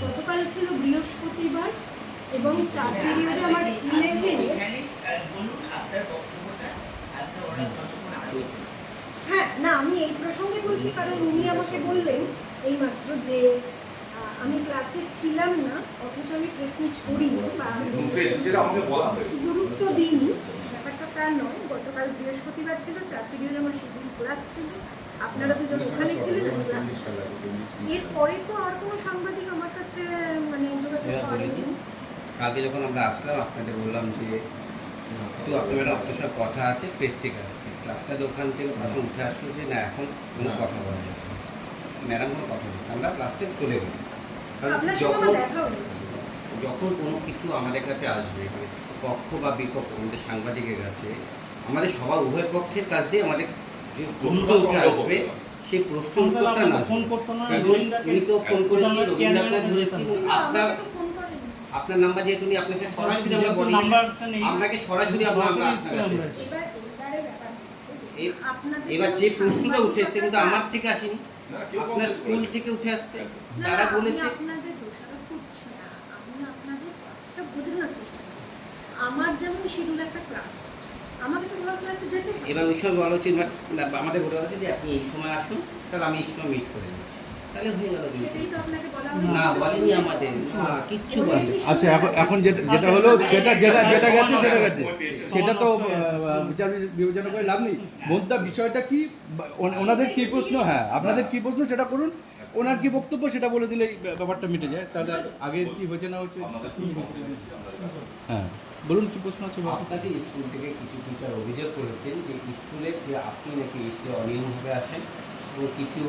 গতকাল ছিল বৃহস্পতিবার এবং 4 পিরিয়ডে আমার 11 হ্যাঁ না আমি এই প্রসঙ্গে বলছি কারণ উনি আমাকে বললেন এইমাত্র যে আমি ক্লাসে ছিলাম না অথচ আমি প্রেস মিট করিনি বা গুরুত্ব দিইনি, ব্যাপারটা তা নয়। গতকাল বৃহস্পতিবার ছিল, 4 পিরিয়ডে আমার শিডিউল ক্লাস ছিল, আপনারা দুজন ওখানে ছিলেন, আমি ক্লাসে ছিলাম। এরপরে তো আর কোনো সাংবাদিক আমার কাছে মানে যোগাযোগ করেনি। কালকে যখন আমরা আসলাম আপনাদের বললাম যে তো আপনার আপনার সঙ্গে কথা আছে, প্রেস থেকে আসছে, আপনাদের ওখান থেকে কথা উঠে আসলো যে না এখন কোনো কথা বলা যায় ম্যাডাম, কোনো কথা নেই, আমরা ক্লাস থেকে চলে গেলাম। কারণ যখন কোনো কিছু আমাদের কাছে আসবে মানে পক্ষ বা বিপক্ষ আমাদের সাংবাদিকের কাছে, আমাদের সবার উভয় পক্ষের কাছ দিয়ে আমাদের যে প্রশ্ন উঠে আসবে সেই প্রশ্ন উত্তরটা না ফোন করতো না, উনিকেও ফোন করেছি, রবীন্দ্রনাথকে ধরেছি, আপনার নাম্বার যেহেতু উনি আপনাকে সরাসরি আমরা বলি আপনাকে সরাসরি আমরা এবার যে প্রশ্নটা উঠে এসছে কিন্তু আমার থেকে আসেনি, আপনার স্কুল থেকে উঠে আসছে, তারা বলেছে আমার যেমন শিডিউল একটা ক্লাস আছে, আমাকে তো ওনার ক্লাসে যেতে হবে। এবার ওই সময় বলা উচিত আমাদের বলা উচিত যে আপনি এই সময় আসুন, তাহলে আমি এই সময় মিট করে দিচ্ছি, তাহলে হয়ে গেল। না বলেনি আমাদের, কিচ্ছু বলেনি। আচ্ছা এখন যেটা হলো সেটা যেটা গেছে সেটা গেছে, সেটা তো বিচার বিবেচনা করে লাভ নেই। মোদ্দা বিষয়টা কি, ওনাদের কী প্রশ্ন, হ্যাঁ আপনাদের কী প্রশ্ন সেটা করুন, ওনার কী বক্তব্য সেটা বলে দিলে ব্যাপারটা মিটে যায়। তাহলে আগের কী হয়েছে না হচ্ছে, হ্যাঁ বলুন কী প্রশ্ন আছে। আপনাকে স্কুল থেকে কিছু টিচার অভিযোগ করেছেন যে স্কুলের যে আপনি নাকি স্কুলে অনিয়মভাবে আসেন এবং কিছু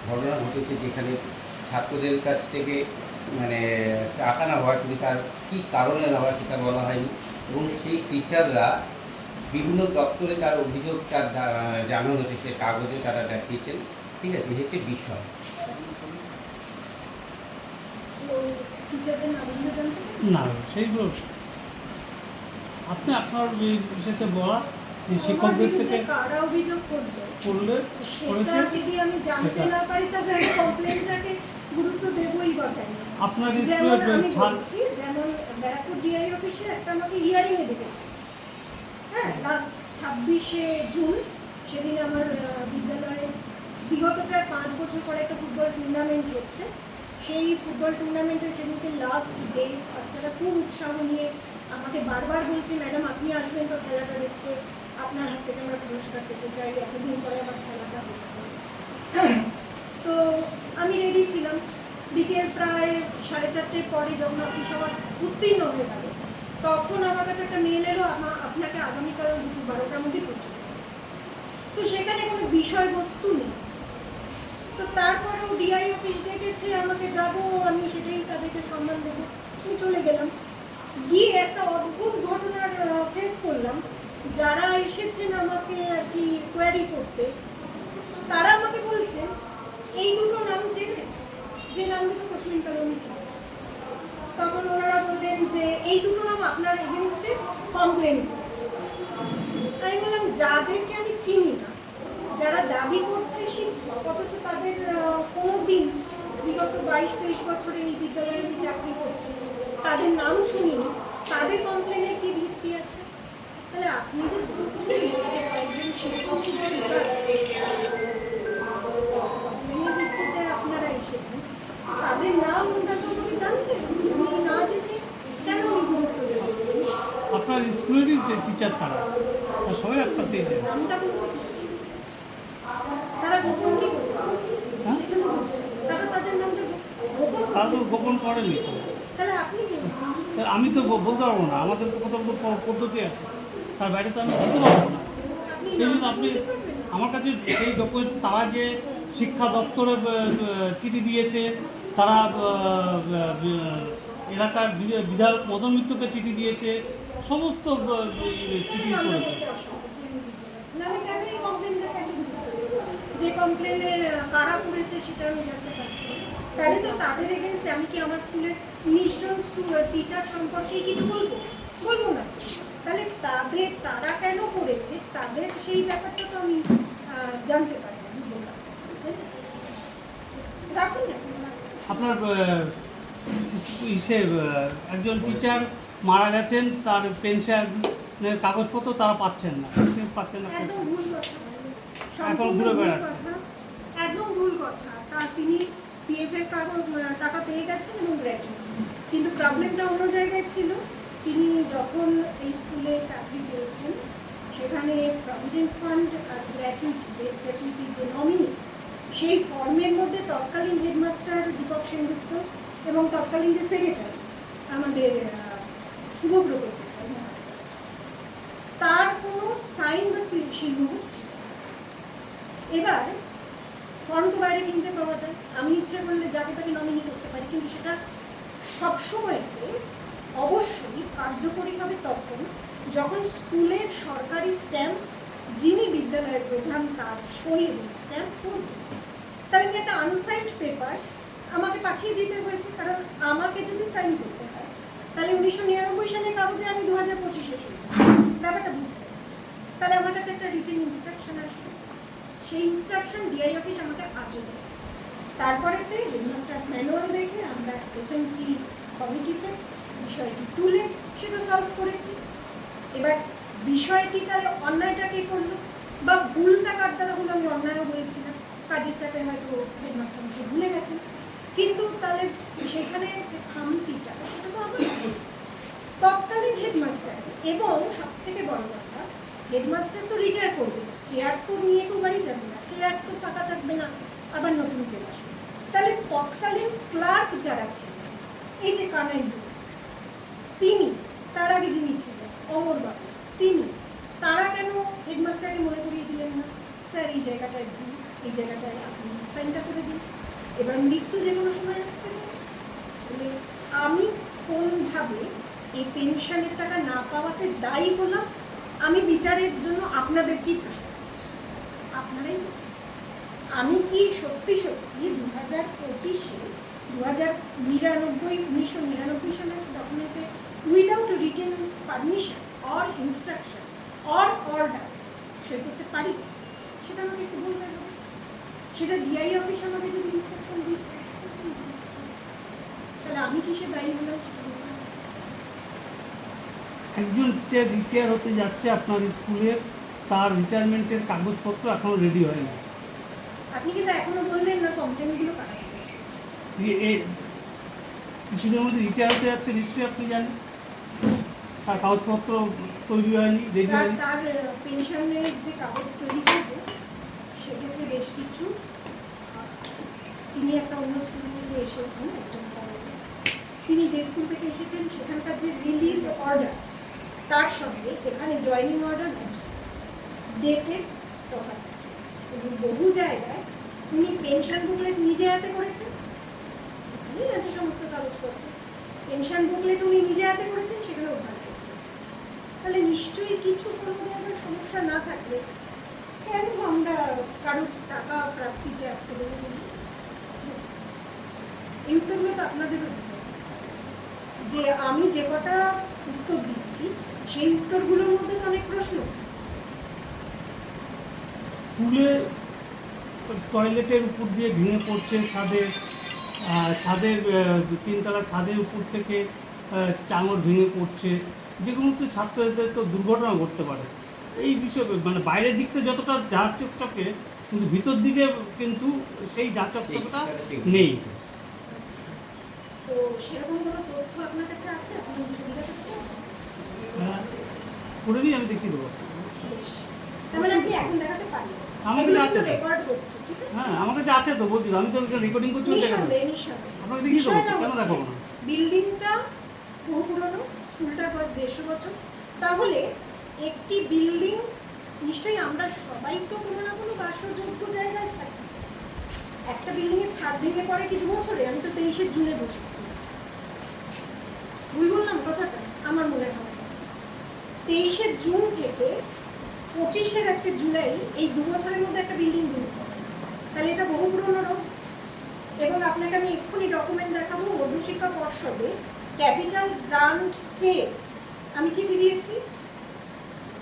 ঘটনা ঘটেছে যেখানে ছাত্রদের কাছ থেকে মানে টাকা না হওয়া, কিন্তু তার কী কারণে না হওয়া সেটা বলা হয়নি, এবং সেই টিচাররা বিভিন্ন দপ্তরে তার অভিযোগ তার জানানো হয়েছে, সে কাগজে তারা দেখিয়েছেন। ঠিক আছে, এই হচ্ছে বিষয়। না সেইগুলো আপনি আপনার বিষয়তে বলা যে শিক্ষকদের থেকে কারা অভিযোগ করলে সেটা যদি আমি জানতে না পারি তবে আমি কমপ্লেন্টটাকে গুরুত্ব দেবই বা কেন। আপনার যেমন আমি বলছি, যেমন ব্যারাকপুর ডিআই অফিসে একটা আমাকে হিয়ারিং এ ডেকেছে, হ্যাঁ লাস্ট 26শে জুন। সেদিন আমার বিদ্যালয়ে বিগত প্রায় 5 বছর পরে একটা ফুটবল টুর্নামেন্ট হচ্ছে, সেই ফুটবল টুর্নামেন্টের সেদিনকে লাস্ট ডে। বাচ্চারা খুব উৎসাহ নিয়ে আমাকে বারবার বলছে ম্যাডাম আপনি আসবেন তো খেলাটা দেখতে, আপনার হাত থেকে আমরা পুরস্কার পেতে চাই, এতদিন পরে আমার খেলাটা হচ্ছে। তো আমি রেডি ছিলাম। বিকেল প্রায় 4:30 পরে যখন অফিস আওয়ার উত্তীর্ণ হয়ে গেল তখন আমার কাছে একটা মেল এলো, আপনাকে আগামীকাল দুপুর 12টার মধ্যে পৌঁছতে হবে। তো সেখানে কোনো বিষয়বস্তু নেই। তো তারপরেও ডিআই অফিস ডেকেছে আমাকে, যাবো আমি, সেটাই তাদেরকে সম্মান দেবো। আমি চলে গেলাম, গিয়ে একটা অদ্ভুত ঘটনার ফেস করলাম। যারা এসেছেন আমাকে আর কি কোয়ারি করতে, তারা আমাকে বলছে এই দুটো নাম চেনে, যে নাম দুটো কোশ্চেন কারণে ছিল। তখন ওনারা বললেন যে এই দুটো নাম আপনার এগেনস্টে কমপ্লেন করেছে। আমি বললাম যাদেরকে আমি চিনি না, যারা দাবি করছে শিক্ষক অথচ তাদের কোনো দিন বিগত 22-23 বছরে এই বিদ্যালয়ে আমি চাকরি করছি, তাদের নাম শুনিনি, তাদের কমপ্লেনের কি ভিত্তি আছে? তাহলে আপনি যে বলছেন কয়েকজন শিক্ষক ভিত্তিতে আপনারা এসেছেন, তাদের নাম ওটা তো আমাকে জানতে, আমি না জেনে কেন আমি গুরুত্ব দেব? আপনার স্কুলেরই যে টিচার তারা সবাই আপনার চেয়ে নামটা বলতে তারা গোপন কি করতে, তারা তাদের নামটা তারা তো গোপন করেনি। তাহলে আপনি আমি তো বলতে পারবো না, আমাদের তো কত পদ্ধতি আছে, তার বাইরে তো আমি বলতে পারবো না। সেই জন্য আপনি আমার কাছে সেই ডকুমেন্ট, তারা যে শিক্ষা দপ্তরে চিঠি দিয়েছে, তারা এলাকার বিধায়ক মদন মিত্রকে চিঠি দিয়েছে, সমস্ত চিঠি করেছে। যে কমপ্লেনের কারা করেছে সেটা আমি জানতে পারছি। তাহলে তো তাদের এগেনস্টে আমি কি আমার স্কুলের 19 জন টিচার সম্পর্কে কিছু বলবো না? তাহলে তারা কেন করেছে তাদের সেই ব্যাপারটা তো আমি জানতে পারি না। রাখুন না আপনার ইসে একজন টিচার মারা গেছেন, তার পেনশনের কাগজপত্র তারা পাচ্ছেন না, পাচ্ছেন না। একদম ভুল কথা, এখন ঘুরে ভুল বেড়াচ্ছে। কথা, একদম ভুল কথা। তিনি পিএফ এর টাকা পেয়ে গেছেন এবং গ্র্যাজুয়েট, কিন্তু প্রবলেমটা অন্য জায়গায় ছিল। তিনি যখন এই স্কুলে চাকরি পেয়েছেন সেখানে প্রভিডেন্ট ফান্ড আর গ্র্যাচুইটির যে নমিনি, সেই ফর্মের মধ্যে তৎকালীন হেডমাস্টার দীপক সেনগুপ্ত এবং তৎকালীন যে সেক্রেটারি আমাদের শুভব্রত তার কোনো সাইন বা সিগনেচার ছিল। এবার ফর্ম তো বাইরে কিনতে পাওয়া যায়, আমি ইচ্ছে করলে যাকে তাকে নমিনি করতে পারি, কিন্তু সেটা সবসময় অবশ্যই কার্যকরী হবে তখন যখন স্কুলের সরকারি স্ট্যাম্প, যিনি বিদ্যালয়ের প্রধান তার সই এবং স্ট্যাম্প করছেন। তাহলে কি একটা আনসাইন্ড পেপার আমাকে পাঠিয়ে দিতে হয়েছে, কারণ আমাকে যদি সাইন করতে হয় তাহলে 1999 সালের কাগজে আমি 2025-এ চলি, ব্যাপারটা বুঝতে হবে। তাহলে আমার কাছে একটা রিটেন ইনস্ট্রাকশন আসবে, সেই ইনস্ট্রাকশন ডিআই অফিস আমাকে আজও দেয়। তারপরেতে হেডমাস্টার্স ম্যানুয়াল দেখে আমরা এসএমসি কমিটিতে বিষয়টি তুলে সেটা সলভ করেছি। এবার বিষয়টি তাহলে অন্যায়টা কে করলো বা ভুলটা কার দ্বারা হলো, আমি অন্যায়ও বলেছিলাম, কাজের চাপে হয়তো হেডমাস্টার আমাকে ভুলে গেছেন, কিন্তু তাহলে সেখানে খামতিটা সেটা তো আমার তৎকালীন হেডমাস্টার। এবং সব থেকে বড় কথা, হেডমাস্টার তো রিটায়ার করবে, চেয়ার তো নিয়ে কেউ বাড়ি যাবে না, চেয়ার তো ফাঁকা থাকবে না, আবার নতুন কেউ আসবে। তাহলে তৎকালীন ক্লার্ক যারা ছিলেন, এই যে কানাই বলেছে তিনি, তার আগে যিনি ছিলেন অমরবাবু, তিনি, তারা কেন হেডমাস্টারকে মনে করিয়ে দিলেন না, স্যার এই জায়গাটায় দিন, এই জায়গাটায় আপনি সাইনটা করে দিন। এবার মৃত্যু যে কোনো সময় আসতে পারে, আমি কোনভাবে এই পেনশনের টাকা না পাওয়াতে দায়ী হলাম, আমি বিচারের জন্য আপনাদেরকেই প্রশ্ন করছি, আপনারাই বলুন। আমি কি সত্যি 2025-এ 1999 সালের ডকুমেন্টে without written permission or instruction or order সই করতে পারি? সেটা আমাকে একটু বলতে হবে। সেটা ডিআই অফিস আমাকে যদি ইনস্ট্রাকশন দিই তাহলে আমি কিসে দায়ী হলাম? একজন টিচার রিটায়ার হতে যাচ্ছে আপনার স্কুলের, তার রিটায়ারমেন্টের কাগজপত্র এখনো রেডি হয়নি। আপনি কিন্তু এখনো বললেন না কমপ্লেনগুলো কারা করেছে। কিছুদিনের মধ্যে রিটায়ার হতে যাচ্ছে, নিশ্চয়ই আপনি জানেন, তার কাগজপত্র তৈরি হয়নি, রেডি হয়নি। তার পেনশনের যে কাগজ তৈরি করবে সেক্ষেত্রে বেশ কিছু, তিনি একটা অন্য স্কুল থেকে এসেছেন, একজন তিনি যে স্কুল থেকে এসেছেন সেখানকার যে রিলিজ অর্ডার তার সঙ্গে এখানে জয়েনিং অর্ডার ডেটের তফাৎ আছে। এবং বহু জায়গায় উনি পেনশন বুকলেট নিজে হাতে করেছেন, এখানেই আছে সমস্ত কাগজপত্র, পেনশন বুকলেট উনি নিজে হাতে করেছেন, সেখানে ওখানে। তাহলে নিশ্চয়ই কিছু কোনো জায়গায় সমস্যা না থাকলে কেন আমরা কারোর টাকা প্রাপ্তিতে আটকে দেবো? এই উত্তরগুলো তো আপনাদেরও দিতে হবে। যে আমি যে কটা উত্তর দিচ্ছি সেই উত্তরগুলোর মধ্যে তো অনেক প্রশ্ন। স্কুলে টয়লেটের উপর দিয়ে ভেঙে পড়ছে, ছাদের তিনতলা ছাদের উপর থেকে চাঙড় ভেঙে পড়ছে, যেগুলো তো ছাত্রদের তো দুর্ঘটনা ঘটতে পারে। এই বিষয়ে মানে বাইরের দিকটা যতটা যা চকচকে, কিন্তু ভিতর দিকে কিন্তু সেই যা চকচকটা নেই। তো সেরকম কোনো তথ্য আপনার কাছে আছে? আপনি ছবি দেখাতে করে নিয়ে আমি দেখিয়ে দেবো। তার মানে আপনি এখন দেখাতে পারেন? আমার কাছে আছে, রেকর্ড হচ্ছে, ঠিক আছে? হ্যাঁ আমার কাছে আছে তো, বলছি আমি তো রেকর্ডিং করছি। নিঃসন্দেহে আপনাকে দেখিয়ে দেবো, কেন দেখাবো না? বিল্ডিংটা বহু পুরনো, স্কুলটার বয়স 150 বছর। তাহলে একটি বিল্ডিং, নিশ্চয়ই আমরা সবাই তো কোনো না কোনো বাসযোগ্য জায়গায় থাকি। একটা বিল্ডিংয়ের ছাদ ভেঙে পড়ে কি 2 বছরে? আমি তো 23 জুনে বসেছি, ভুল বললাম কথাটা? আমার মনে হয় 23 জুন থেকে 25 আজকে জুলাই, এই 2 বছরের মধ্যে একটা বিল্ডিং ভেঙে পড়ে, তাহলে এটা বহু পুরনো রোগ। এবং আপনাকে আমি এক্ষুনি ডকুমেন্ট দেখাবো, মধ্যশিক্ষা পর্ষদে ক্যাপিটাল গ্রান্ট চেয়ে আমি চিঠি দিয়েছি,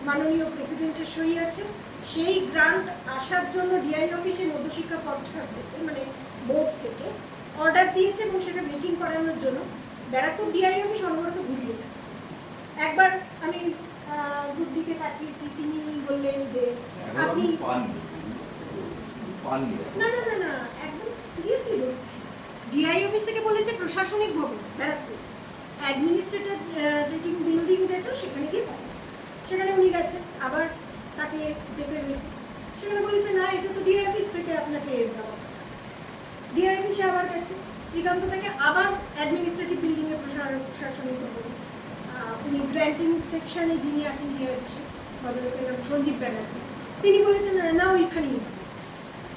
মাননীয় প্রেসিডেন্টের সই আছে। সেই গ্রান্ট আসার জন্য ডিআই অফিসে মধ্যশিক্ষা পর্ষদ থেকে, মানে বোর্ড থেকে অর্ডার দিয়েছে এবং সেটা মিটিং করানোর জন্য ব্যারাকপুর ডিআই অফিস অনবরত ঘুরিয়ে যাচ্ছে। একবার আমি গ্রুপডিকে পাঠিয়েছি, তিনি বললেন যে আপনি না না না না একদম সিরিয়াসলি বলছি, ডিআই অফিস থেকে বলেছে প্রশাসনিক ভবন ব্যারাকপুর অ্যাডমিনিস্ট্রেটিভ বিল্ডিং যেটা সেখানে গিয়ে পাবেন। সেখানে উনি গেছেন, আবার তাকে যেতে হয়েছে, সেখানে বলেছে না এটা তো ডিআই অফিস থেকে আপনাকে দেওয়া। ডিআই অফিসে আবার গেছে, শ্রীকান্ত থেকে আবার অ্যাডমিনিস্ট্রেটিভ বিল্ডিংয়ে প্রশাসনিক ভবন উনি গ্র্যান্টিং সেকশনে যিনি আছেন ডিআই অফিসে ভদ্রলোকের নাম সঞ্জীব ব্যানার্জি, তিনি বলেছেন না ওইখানেই।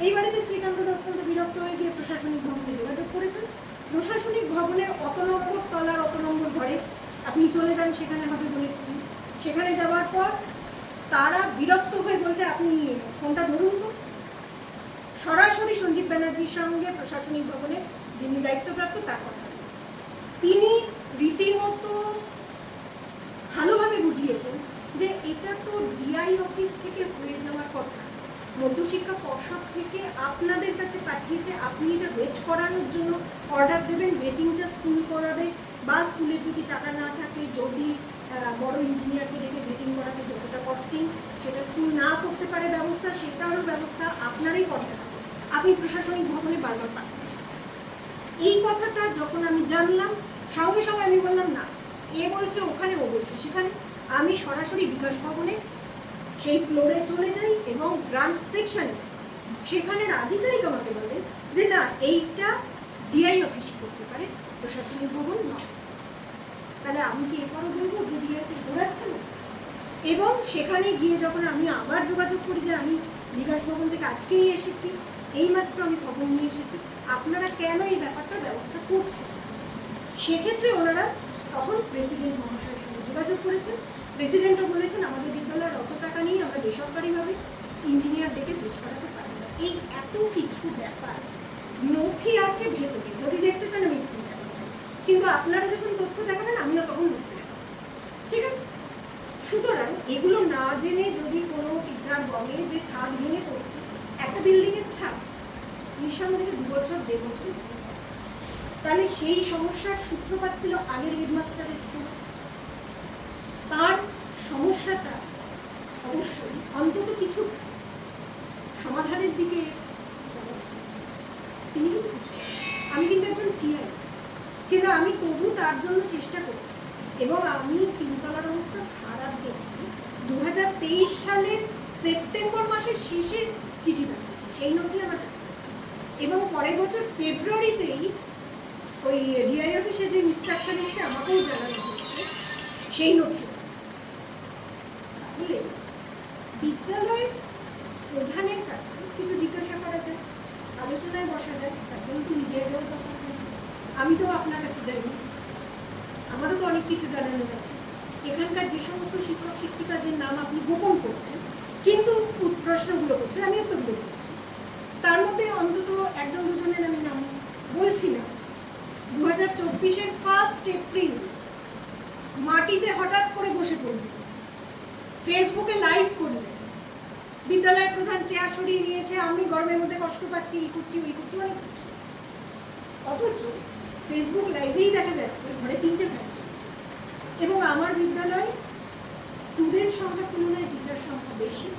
এই বাড়িতে শ্রীকান্ত অত্যন্ত বিরক্ত হয়ে গিয়ে প্রশাসনিক ভবনে যোগাযোগ করেছেন। প্রশাসনিক ভবনের অত নম্বর তলার অত নম্বর ঘরে আপনি চলে যান, সেখানে হবে বলেছিলেন। সেখানে যাওয়ার পর তারা বিরক্ত হয়ে বলছে আপনি ফোনটা ধরুন তো। সরাসরি সঞ্জীব ব্যানার্জির সঙ্গে প্রশাসনিক ভবনে যিনি দায়িত্বপ্রাপ্ত তার কথা হয়েছে। তিনি রীতিমতো ভালোভাবে বুঝিয়েছেন যে এটা তো ডিআই অফিস থেকে হয়ে যাওয়ার কথা, মধ্যশিক্ষা পর্ষদ থেকে আপনাদের কাছে পাঠিয়েছে, আপনি এটা ওয়েট করানোর জন্য অর্ডার দেবেন, ওয়েটিংটা স্কুল করাবে, বা স্কুলের যদি টাকা না থাকে যদি বড় ইঞ্জিনিয়ারকে রেখে ওয়েটিং করাবে, যতটা কস্টিং সেটা স্কুল না করতে পারে ব্যবস্থা, সেটারও ব্যবস্থা আপনারই করতে হবে। আপনি প্রশাসনিক ভবনে বারবার পাঠান। এই কথাটা যখন আমি জানলাম সঙ্গে সঙ্গে আমি বললাম না, এ বলছে ওখানে, ও বলছে সেখানে। আমি সরাসরি বিকাশ ভবনে সেই ফ্লোরে চলে যাই এবং গ্রান্ট সেকশনে যাই। সেখানের আধিকারিক আমাকে বলেন যে না এইটা ডিআই অফিস করতে পারে, প্রশাসনিক ভবন নয়। তাহলে আমি কি এরপরও বলবো যে ডিআই অফিস ঘোরাচ্ছে না? এবং সেখানে গিয়ে যখন আমি আবার যোগাযোগ করি যে আমি বিকাশ ভবন থেকে আজকেই এসেছি, এইমাত্র আমি খবর নিয়ে এসেছি, আপনারা কেন এই ব্যাপারটা ব্যবস্থা করছেন, সেক্ষেত্রে ওনারা তখন প্রেসিডেন্ট মহাশয়ের সঙ্গে যোগাযোগ করেছেন। প্রেসিডেন্টও বলেছেন আমাদের বিদ্যালয়ের অত টাকা নেই, আমরা বেসরকারিভাবে ইঞ্জিনিয়ার ডেকে ভোট করাতে পারি না। এই এত কিছু ব্যাপার নথি আছে ভেতরে, যদি দেখতে চান আমি একটু দেখাবো। কিন্তু আপনারা যখন তথ্য দেখাবেন আমিও তখন নথি দেখাবো, ঠিক আছে? সুতরাং এগুলো না জেনে যদি কোনো টিচার বলে যে ছাদ ভেঙে পড়ছে, একটা বিল্ডিংয়ের ছাদ নিঃসন্দেহে 2 বছর 1.5 বছর, তাহলে সেই সমস্যার সূত্রপাত ছিল আগের হেডমাস্টারের সময়। তার সমস্যাটা অবশ্যই অন্তত কিছু সমাধানের দিকে যাওয়া উচিত। তিনি কিন্তু কিছু, আমি কিন্তু একজন টিআরএস, কিন্তু আমি তবু তার জন্য চেষ্টা করছি। এবং আমি তিনতলার অবস্থা খারাপ দেখি 2023 সালের সেপ্টেম্বর মাসের শেষে চিঠি পাঠিয়েছি, সেই নথি আমার কাছে আছে। এবং পরের বছর ফেব্রুয়ারিতেই ওই ডিআই অফিসে যে ইনস্ট্রাকশন এসেছে আমাকেও জানানো হচ্ছে, সেই নথি আছে। তাহলে বিদ্যালয়ের প্রধানের কাছে কিছু জিজ্ঞাসা করা যায়, আলোচনায় বসা যায়, তার জন্য তো মিডিয়ায় যাওয়ার কথা। আমি তো আপনার কাছে যাইনি, আমারও তো অনেক কিছু জানানোর আছে। এখানকার যে সমস্ত শিক্ষক শিক্ষিকাদের নাম আপনি গোপন করছেন কিন্তু প্রশ্নগুলো করছেন, আমি উত্তরগুলো করছি, তার মধ্যে অন্তত 1-2 জনের আমি নাম বলছি না। 2024-এর 1 এপ্রিল মাটিতে হঠাৎ করে বসে পড়বে, ফেসবুকে লাইভ করবে, বিদ্যালয়ের প্রধান চেয়ার সরিয়ে নিয়েছে, আমি গরমের মধ্যে কষ্ট পাচ্ছি, এই করছি ওই করছি, অনেক কিছু। অথচ ফেসবুক লাইভেই দেখা যাচ্ছে ঘরে 3টে ফ্যান চলছে। এবং আমার বিদ্যালয় স্টুডেন্ট সংখ্যার তুলনায় টিচার সংখ্যা বেশি,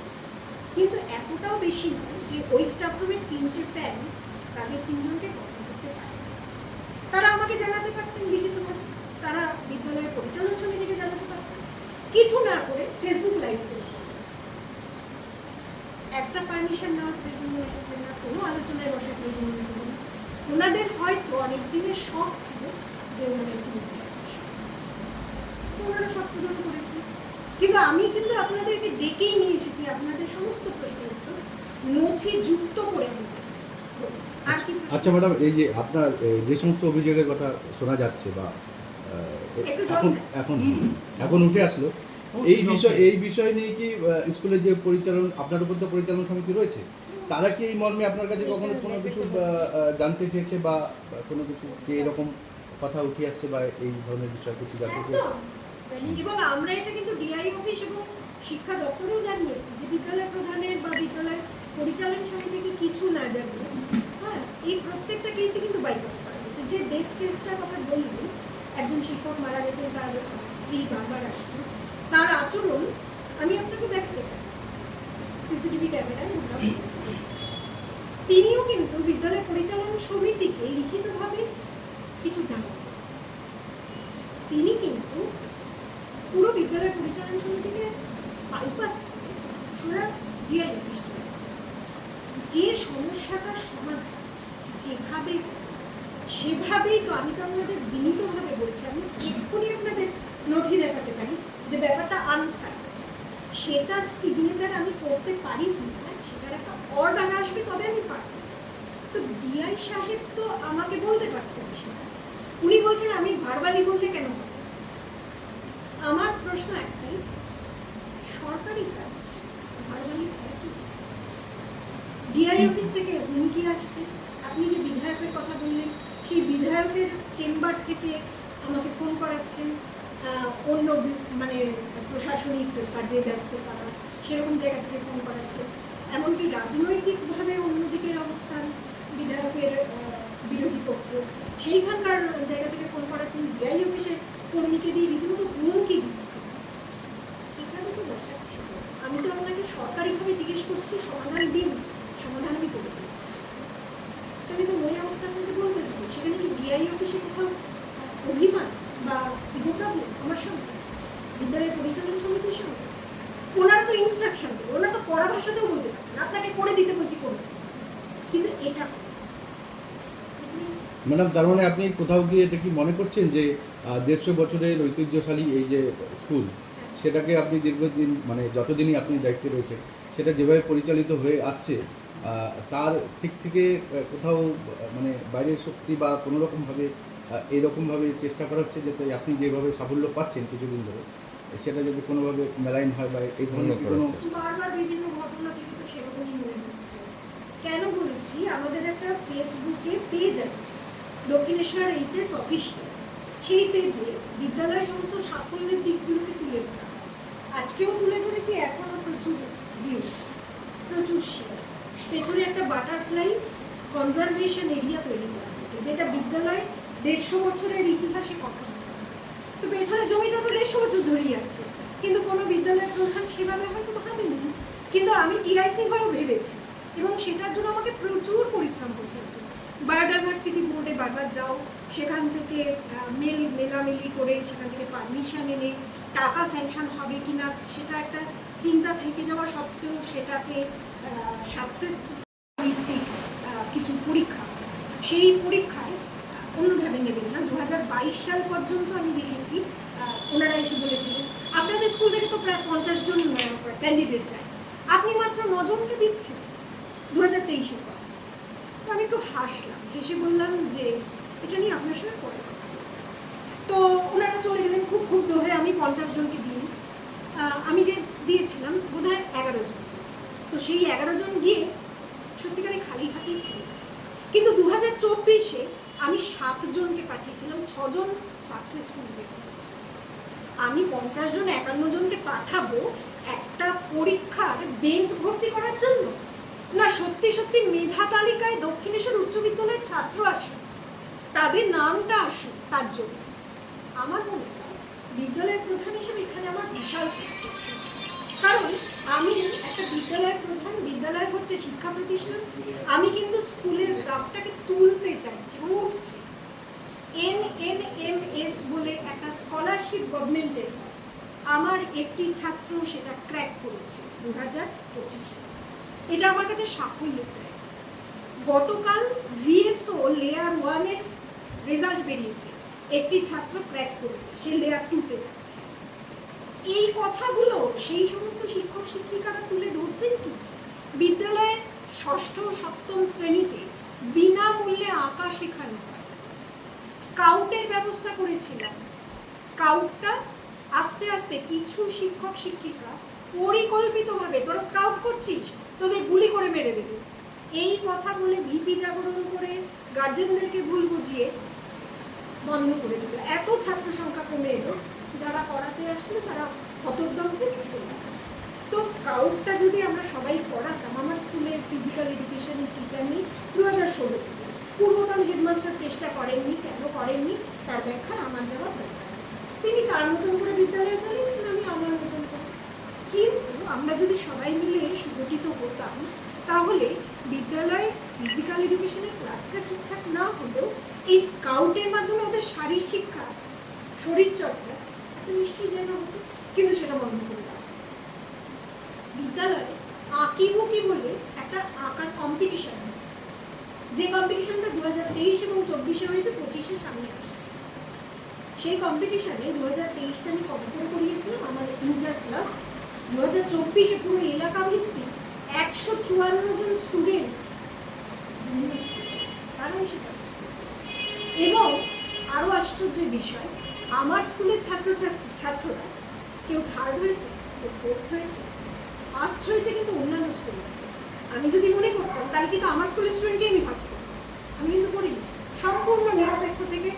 কিন্তু এতটাও বেশি নয় যে ওই স্টাফ রুমে 3টে ফ্যান তাদের 3 জনকে কন্ট্রোল করতে পারে। তারা আমাকে জানাতে পারতেন লিখিতভাবে, তারা বিদ্যালয়ের পরিচালন সমিতিকে জানাতে পারতেন, কিছু না করে ফেসবুক লাইভ করে একটা পারমিশন নেওয়ার প্রয়োজন নেই, না কোনো আলোচনায় বসার প্রয়োজন নেই। ওনাদের হয়তো অনেক দিনের শখ ছিল যে ওনারা একটু ওনারা সব পূরণ করেছেন। কিন্তু আমি কিন্তু আপনাদেরকে ডেকেই নিয়ে এসেছি আপনাদের সমস্ত প্রশ্নের উত্তর নথি যুক্ত করে দিতে। আর কি? আচ্ছা ম্যাডাম, এই যে আপনার যে সমস্ত অভিযোগের কথা শোনা যাচ্ছে বা এখন উঠে আসলো, এই বিষয় নিয়ে কি স্কুলের যে আপনার উপর তো পরিচালন সমিতি রয়েছে, তারা কি এই মর্মে আপনার কাছে কখনো কোনো কিছু জানতে চেয়েছে বা কোনো কিছু যে এরকম কথা উঠে আসছে বা এই ধরনের বিষয় কিছু জানতে চেয়েছে? এবং আমরা এটা কিন্তু ডিআই অফিস এবং শিক্ষা দপ্তরেও জানিয়েছি যে বিদ্যালয় প্রধানের বা বিদ্যালয় পরিচালন সমিতিকে কিছু না জানিয়ে, হ্যাঁ, এই প্রত্যেকটা কেসে কিন্তু বাইপাস করা হয়েছে। যে ডেথ কেসটার কথা বললেন, একজন শিক্ষক মারা গেছেন, তার স্ত্রী বারবার আসছে, তার আচরণ আমি আপনাকে দেখাতে পারি, সিসিটিভি ক্যামেরায় ওটা হয়েছে। তিনিও কিন্তু বিদ্যালয় পরিচালন সমিতিকে লিখিতভাবে কিছু জানান। তিনি কিন্তু পুরো বিদ্যালয় পরিচালন সমিতিকে বাইপাস করে সোজা ডিআই অফিস চলে গেছে। যে সমস্যাটার সমাধান যেভাবে সেভাবেই, তো আমি তো আপনাদের বিনীতভাবে বলছি, আমি এক্ষুনি আপনাদের নথি দেখাতে পারি যে ব্যাপারটা আনসাইড, সেটা সিগনেচার আমি করতে পারি কিনা, সেটার একটা অর্ডার আসবে তবে আমি পারব। তো ডিআই সাহেব তো আমাকে বলতে পারতেন সেটা, উনি বলছেন আমি ভার্বালি বললে কেন হবে? আমার প্রশ্ন একটাই, সরকারি কাজ ভার্বালি হয় কি? ডিআই অফিস থেকে হুমকি আসছে, আপনি যে বিধায়কের কথা বললেন, সেই বিধায়কের চেম্বার থেকে আমাকে ফোন করাচ্ছেন, অন্য মানে প্রশাসনিক কাজে ব্যস্ত তারা, সেরকম জায়গা থেকে ফোন করাচ্ছে। এমনকি রাজনৈতিকভাবে অন্যদিকের অবস্থান, বিধায়কের বিরোধী পক্ষ, সেইখানকার জায়গা থেকে ফোন করাচ্ছেন, ডিআই অফিসে কর্মীকে দিয়ে রীতিমতো হুমকি দিচ্ছে। এটারও তো দরকার ছিল। আমি তো আপনাকে সরকারিভাবে জিজ্ঞেস করছি, সমাধান দিন, সমাধান আমি করে দিচ্ছি। তাহলে তো ওই আউটটা আপনাকে বলতে হবে। সেখানে কি ডিআই অফিসে কোথাও অভিমান বা ইগো প্রবলেম আমার সঙ্গে, বিদ্যালয় পরিচালন সমিতির সঙ্গে? ওনারা তো ইনস্ট্রাকশন দেবে, ওনারা তো কড়া ভাষাতেও বলতে পারেন, আপনাকে করে দিতে বলছি করুন, কিন্তু এটা ম্যাডাম, তার মানে আপনি কোথাও গিয়ে এটা কি মনে করছেন যে 150 বছরের ঐতিহ্যশালী এই যে স্কুল, সেটাকে আপনি দীর্ঘদিন মানে যতদিনই আপনি দায়িত্বে রয়েছেন, সেটা যেভাবে পরিচালিত হয়ে আসছে তার দিক থেকে কোথাও মানে বাইরের শক্তি বা কোনোরকমভাবে এরকমভাবে চেষ্টা করা হচ্ছে যাতে আপনি যেভাবে সাফল্য পাচ্ছেন কিছুদিন ধরে, সেটা যদি কোনোভাবে মেলাইন হয় বা এই ধরনের কোনো? বারবার বিভিন্ন ঘটনা থেকে তো সেরকমই মনে হচ্ছে। কেন বলছি, আমাদের একটা ফেসবুকে পেজ আছে, দক্ষিণেশ্বর এইচএস অফিসিয়াল। সেই পেজে বিদ্যালয়ের সমস্ত সাফল্যের দিকগুলোকে তুলে ধরা হয়। আজকেও তুলে ধরেছি, এখনও প্রচুর ভিউজ, প্রচুর শেয়ার। পেছনে একটা বাটারফ্লাই কনজারভেশন এরিয়া তৈরি করা হয়েছে, যেটা বিদ্যালয় 150 বছরের ইতিহাসে কথা বলে। তো পেছনে জমিটা তো 150 বছর ধরেই আছে, কিন্তু কোনো বিদ্যালয়ের প্রধান সেভাবে হয়তো ভাবেনি, কিন্তু আমি টিআইসি হয়েও ভেবেছি, এবং সেটার জন্য আমাকে প্রচুর পরিশ্রম করতে হচ্ছে। বায়োডাইভার্সিটি বোর্ডে বারবার যাও, সেখান থেকে মেলামেলি করে সেখান থেকে পারমিশন এনে টাকা স্যাংশন হবে কি না সেটা একটা চিন্তা থেকে যাওয়া সত্ত্বেও সেটাকে সাকসেস ভিত্তিক কিছু পরীক্ষা, সেই পরীক্ষায় অন্যভাবে নেবেন না। 2022 সাল পর্যন্ত আমি দেখেছি ওনারা এসে বলেছিলেন আপনাদের স্কুল থেকে তো প্রায় 50 জন ক্যান্ডিডেট চাই, আপনি মাত্র 9 জনকে দিচ্ছেন 2023-এর পর। তো আমি একটু হাসলাম, হেসে বললাম যে এটা নিয়ে আপনার সঙ্গে পরে কথা বলবো। তো ওনারা চলে গেলেন খুব ক্ষুব্ধ হয়ে। আমি 50 জনকে দিই, আমি যে দিয়েছিলাম বোধহয় 11 জন। তো সেই 11 জন গিয়ে সত্যিকারে খালি হাতেই ফিরেছে। কিন্তু 2024-এ আমি 7 জনকে পাঠিয়েছিলাম, 6 জন সাকসেসফুল হয়েছে। আমি 50 জন 51 জনকে পাঠাবো একটা পরীক্ষার বেঞ্চ ভর্তি করার জন্য? না, সত্যি সত্যি মেধা তালিকায় দক্ষিণেশ্বর উচ্চ বিদ্যালয়ের ছাত্র আসুক, তাদের নামটা আসুক, তার জন্য আমার মনে হয় বিদ্যালয়ের প্রধান হিসেবে এখানে আমার বিশাল সাকসেস। কারণ আমি একটা বিদ্যালয়ের প্রধান, বিদ্যালয় হচ্ছে শিক্ষা প্রতিষ্ঠান, আমি কিন্তু স্কুলের গ্রাফটাকে তুলতে চাইছি এবং উঠছে। NNMS বলে একটা স্কলারশিপ গভর্নমেন্টের, আমার একটি ছাত্র সেটা ক্র্যাক করেছে 2025-এ। এটা আমার কাছে সাফল্য চাই। গতকাল VSO লেয়ার 1-এর রেজাল্ট বেরিয়েছে, একটি ছাত্র ক্র্যাক করেছে, সে লেয়ার 2-তে যাচ্ছে। এই কথাগুলো সেই সমস্ত শিক্ষক শিক্ষিকারা তুলে ধরছেন কি? বিদ্যালয়ের 6ষ্ঠ 7ম শ্রেণীতে বিনামূল্যে আঁকা শেখানো হয়। স্কাউটের ব্যবস্থা করেছিলাম, স্কাউটটা আস্তে আস্তে কিছু শিক্ষক শিক্ষিকা পরিকল্পিতভাবে, তোরা স্কাউট করছিস, তোদের গুলি করে মেরে দেবে, এই কথা বলে ভীতি জাগরণ করে গার্জেনদেরকে ভুল বুঝিয়ে বন্ধ করে দিল। এত ছাত্র সংখ্যা কমে এলো, যারা পড়াতে আসলে তারা হতোদ্যমকে ফিরে গেল। তো স্কাউটটা যদি আমরা সবাই পড়াতাম, আমার স্কুলে ফিজিক্যাল এডুকেশনের টিচার নেই 2016 থেকে, পূর্বতন হেডমাস্টার চেষ্টা করেননি, কেন করেননি তার ব্যাখ্যা আমার জবাব দরকার। তিনি তার মতন করে বিদ্যালয়ে চালিয়েছেন, আমি আমার মতন করে। কিন্তু আমরা যদি সবাই মিলে সুগঠিত হতাম, তাহলে বিদ্যালয়ে ফিজিক্যাল এডুকেশনের ক্লাসটা ঠিকঠাক না হলেও এই স্কাউটের মাধ্যমে ওদের শারীরিক শিক্ষা, শরীরচর্চা একটা নিশ্চয়ই যেন হতো, কিন্তু সেটা বন্ধ করে দেওয়া। বিদ্যালয়ে আঁকিবুকি বলে একটা আঁকার কম্পিটিশন হচ্ছে, যে কম্পিটিশনটা 2023 এবং 24-এ হয়েছে, 25-এ সামনে আসছে। সেই কম্পিটিশনে 2023টা আমি কত করে করিয়েছিলাম, আমার ইন্টার ক্লাস। 2024-এ পুরো এলাকা ভিত্তিক 154 জন স্টুডেন্ট তারা এসে participate। এবং আরও আশ্চর্যের বিষয়, আমার স্কুলের ছাত্ররা কেউ থার্ড হয়েছে, কেউ ফোর্থ হয়েছে, ফার্স্ট হয়েছে, কিন্তু অন্যান্য স্কুলে। আমি যদি মনে করতাম তাহলে কিন্তু আমার স্কুলের স্টুডেন্টকেই আমি ফার্স্ট করতাম, আমি কিন্তু করিনি। সম্পূর্ণ নিরপেক্ষ থেকে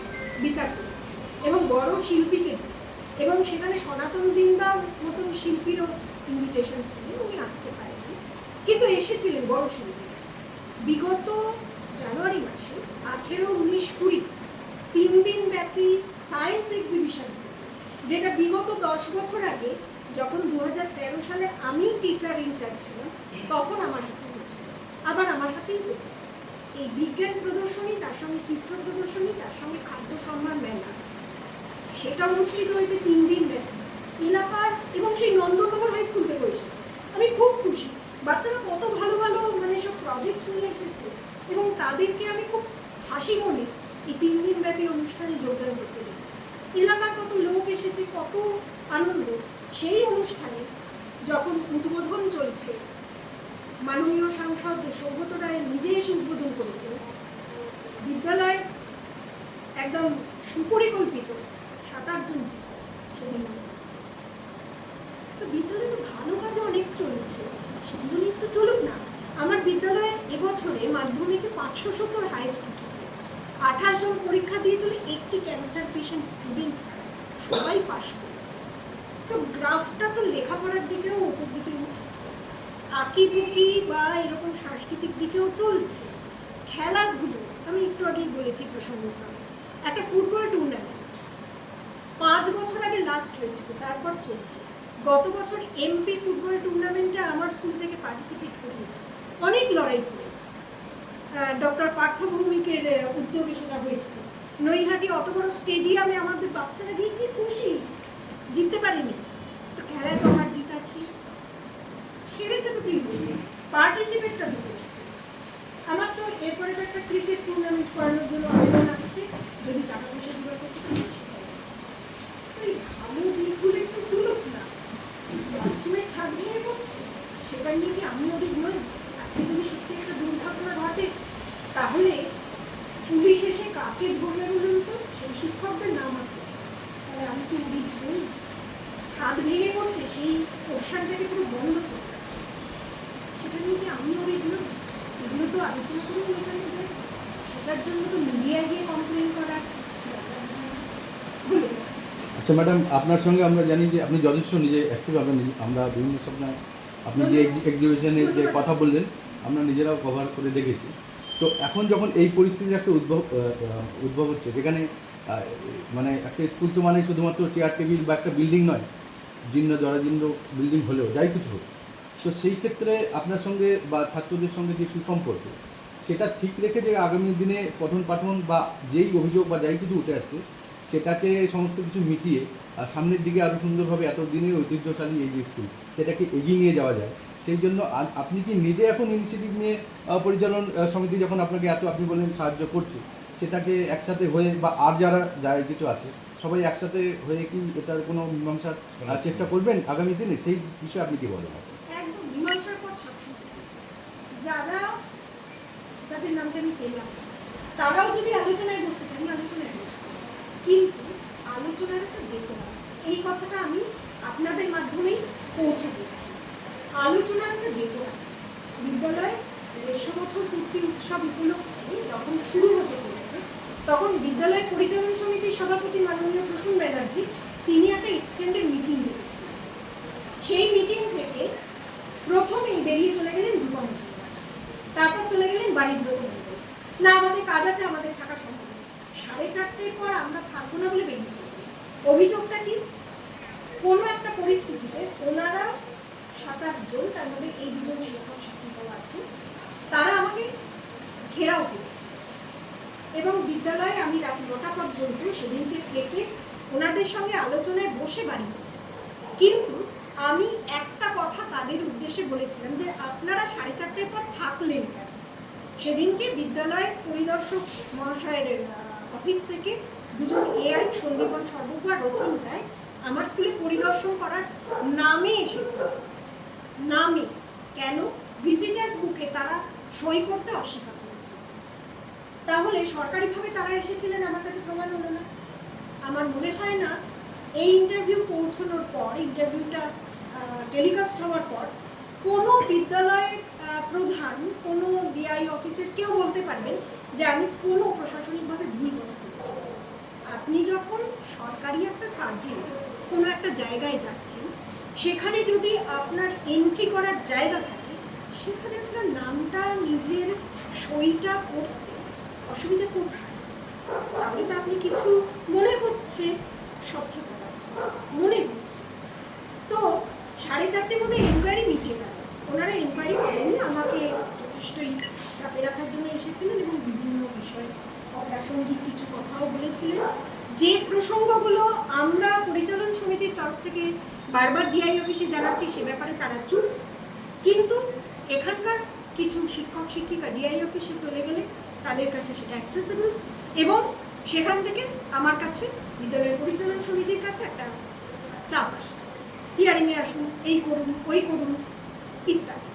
বিচার করেছি এবং বড় শিল্পীকে দিই, এবং সেখানে সনাতন দিনদার মতন শিল্পীরও ইনভিটেশন ছিল, উনি আসতে পারেননি, কিন্তু এসেছিলেন বড় শিল্পী। বিগত জানুয়ারি মাসে 18, 19, 20 3 দিন ব্যাপী সায়েন্স এক্সিবিশন হয়েছে, যেটা বিগত 10 বছর আগে যখন 2013 সালে আমি টিচার ইনচার্জ ছিলাম তখন আমার হাতে হয়েছিল, আবার আমার হাতেই হতো। এই বিজ্ঞান প্রদর্শনী, তার সঙ্গে চিত্র প্রদর্শনী, তার সঙ্গে খাদ্য সম্ভার মেলা, সেটা অনুষ্ঠিত হয়েছে 3 দিন ব্যাপী এলাকার, এবং সেই নন্দননগর হাই স্কুল থেকে এসেছে। আমি খুব খুশি, বাচ্চারা কত ভালো ভালো মানে সব প্রজেক্ট নিয়ে এসেছে, এবং তাদেরকে আমি খুব হাসি মনে এই 3 দিন ব্যাপী অনুষ্ঠানে যোগদান করতে দিয়েছি। এলাকার কত লোক এসেছে, কত আনন্দ। সেই অনুষ্ঠানে যখন উদ্বোধন চলছে, মাননীয় সাংসদ সৌগত রায় নিজে এসে উদ্বোধন করেছেন, বিদ্যালয়ে একদম সুপরিকল্পিত 7-8 জন টিচার সেদিন উপস্থিত আছে। তো বিদ্যালয়ে ভালো কাজে অনেক চলছে, সেগুলো একটু চলুক না। আমার বিদ্যালয়ে এবছরে মাধ্যমিকে 570 হাইস্ট উঠেছে, 28 জন পরীক্ষা দিয়েছিল, একটি ক্যান্সার পেশেন্ট স্টুডেন্ট ছাড়া সবাই পাশ করেছে। তো গ্রাফটা তো লেখাপড়ার দিকেও উপর দিকে উঠছে, আঁকিবুকি বা এরকম সাংস্কৃতিক দিকেও চলছে। খেলাধুলো আমি একটু আগেই বলেছি প্রসঙ্গক্রমে, একটা ফুটবল টুর্নামেন্ট 5 বছর আগে লাস্ট হয়েছিল, তারপর চলছে। গত বছর এমপি ফুটবল টুর্নামেন্টে আমার স্কুল থেকে পার্টিসিপেট করেছে, অনেক লড়াই করে। ডক্টর পার্থ ভৌমিকের উদ্যোগে সেটা হয়েছিল। নৈহাটি অত বড় স্টেডিয়ামে আমাদের বাচ্চারা গিয়ে কি খুশি, জিততে পারেনি। তো খেলায় তো আমার জিত আছে, হেরেছে তো কি হয়েছে, পার্টিসিপেটটা তো করেছে। আমার তো এরপরে তো একটা ক্রিকেট টুর্নামেন্ট করানোর জন্য আবেদন আসছে, যদি টাকা পয়সা জোগাড় করতে পারি। ওই ভালো দিকগুলো একটু তুলুক না, বাথরুমের ছাদ ভেঙে পড়ছে, সেটা নিয়ে কি আমি ওদের নই? আজকে যদি সত্যি একটা দুর্ঘটনা ঘটে, তাহলে পুলিশ এসে কাকে ধরবে বলুন তো? সেই শিক্ষকদের নাম আছে, তাহলে আমি কি ওদের নই? ছাদ ভেঙে পড়ছে, সেই পোর্শনটাকে পুরো বন্ধ করতে আসছে, সেটা নিয়ে কি আমি ওদের নই? এগুলো তো আলোচনা করেই মেটানো যায়, সেটার জন্য তো মিডিয়ায় গিয়ে কমপ্লেন করার দরকার। আচ্ছা ম্যাডাম, আপনার সঙ্গে আমরা জানি যে আপনি যথেষ্ট নিজে অ্যাক্টিভ, আমরা বিভিন্ন সময় আপনি যে এক্সিবিশনের যে কথা বললেন আমরা নিজেরাও কভার করে দেখেছি। তো এখন যখন এই পরিস্থিতির একটা উদ্ভব হচ্ছে, যেখানে মানে একটা স্কুল তো মানে শুধুমাত্র চেয়ার টেবিল বা একটা বিল্ডিং নয়, জীর্ণ জরাজীর্ণ বিল্ডিং হলেও যাই কিছু হোক, তো সেই ক্ষেত্রে আপনার সঙ্গে বা ছাত্রদের সঙ্গে যে সুসম্পর্ক, সেটা ঠিক রেখে যে আগামী দিনে পঠন পাঠন বা যেই অভিযোগ বা যাই কিছু উঠে আসছে, সেটাকে সমস্ত কিছু মিটিয়ে আর সামনের দিকে আরও সুন্দরভাবে এতদিনের ঐতিহ্যশালী এই যে স্কুল, সেটাকে এগিয়ে নিয়ে যাওয়া যায়। সেই জন্য আপনি কি নিজে এখন ইনিশিয়েটিভ নিয়ে পরিচালন সমিতি যখন আপনাকে আপনি বললেন সাহায্য করছে, সেটাকে একসাথে হয়ে বা আর যারা যাই কিছু আছে সবাই একসাথে হয়ে কি এটার কোনো মীমাংসার চেষ্টা করবেন আগামী দিনে? সেই বিষয়ে আপনি কি বলেন? একদম মীমাংসার পথ সবসময়, যাদের নামটা আমি পেলাম তারাও যদি আলোচনায় বসতে চান, আমি আলোচনায় বসবো, কিন্তু আলোচনার একটা ডেকো আছে, এই কথাটা আমি আপনাদের মাধ্যমেই পৌঁছে দিচ্ছি। আলোচনার একটা ডেকো আছে। বিদ্যালয়ে 150 বছর পূর্তি উৎসব উপলক্ষে যখন শুরু হতে চলেছে, তখন বিদ্যালয় পরিচালন সমিতির সভাপতি মাননীয় প্রসূন ব্যানার্জি তিনি একটা এক্সটেন্ডেড মিটিং ডেকেছিলেন। সেই মিটিং থেকে প্রথমেই বেরিয়ে চলে গেলেন রূপা মজুমদার, তারপর চলে গেলেন বাণীব্রত মণ্ডল, না আমাদের কাজ আছে, আমাদের থাকা সম্ভব না, 4:30 পর আমরা থাকবো না বলে বেরিয়ে চলে গেলাম। অভিযোগটা কি? কোনো একটা পরিস্থিতিতে ওনারা 7-8 জন, তার মধ্যে এই 2 জন শিক্ষক শিক্ষিকাও আছে, তারা আমাকে ঘেরাও করেছে এবং বিদ্যালয়ে আমি রাত 9টা পর্যন্ত সেদিনকে থেকে ওনাদের সঙ্গে আলোচনায় বসে বাড়ি যাই। কিন্তু আমি একটা কথা তাদের উদ্দেশ্যে বলেছিলাম যে আপনারা 4:30 পর থাকলেন কেন? সেদিনকে বিদ্যালয় পরিদর্শক মহাশয়ের অফিস থেকে 2 জন এআই, সন্দীপন সর্বজ্ঞ আর রতন রায়, আমার স্কুলে পরিদর্শন করার নামে এসেছে। নামে কেন? ভিজিটার্স বুকে তারা সই করতে অস্বীকার করেছে। তাহলে সরকারিভাবে তারা এসেছিলেন, আমার কাছে প্রমাণ হলো না। আমার মনে হয় না এই ইন্টারভিউ পৌঁছানোর পর, ইন্টারভিউটা টেলিকাস্ট হওয়ার পর কোনো বিদ্যালয়ের প্রধান, কোনো ডিআই অফিসের কেউ বলতে পারবেন যে আমি কোনো প্রশাসনিকভাবে ভুল করে ফেলেছি। আপনি যখন সরকারি একটা কাজে কোনো একটা জায়গায় যাচ্ছেন, সেখানে যদি আপনার এন্ট্রি করার জায়গা থাকে, সেখানে আপনার নামটা, নিজের সইটা করতে অসুবিধা কোথায়? তাহলে তো আপনি কিছু মনে হচ্ছে স্বচ্ছতা মনে হচ্ছে। তো 4:30 মধ্যে এনকোয়ারি মিটে গেল। ওনারা এনকোয়ারি করেননি, আমাকে যথেষ্টই চাপে রাখার জন্য এসেছিলেন এবং বিভিন্ন বিষয়ে অপ্রাসঙ্গিক কিছু কথাও বলেছিলেন, যে প্রসঙ্গগুলো আমরা পরিচালন সমিতির তরফ থেকে বারবার ডিআই অফিসে জানাচ্ছি, সে ব্যাপারে তারা চুপ। কিন্তু এখানকার কিছু শিক্ষক শিক্ষিকা ডিআই অফিসে চলে গেলে তাদের কাছে সেটা অ্যাক্সেসিবল এবং সেখান থেকে আমার কাছে, বিদ্যালয় পরিচালন সমিতির কাছে একটা চাপ আসছে, হিয়ারিংয়ে আসুন, এই করুন, ওই করুন ইত্যাদি।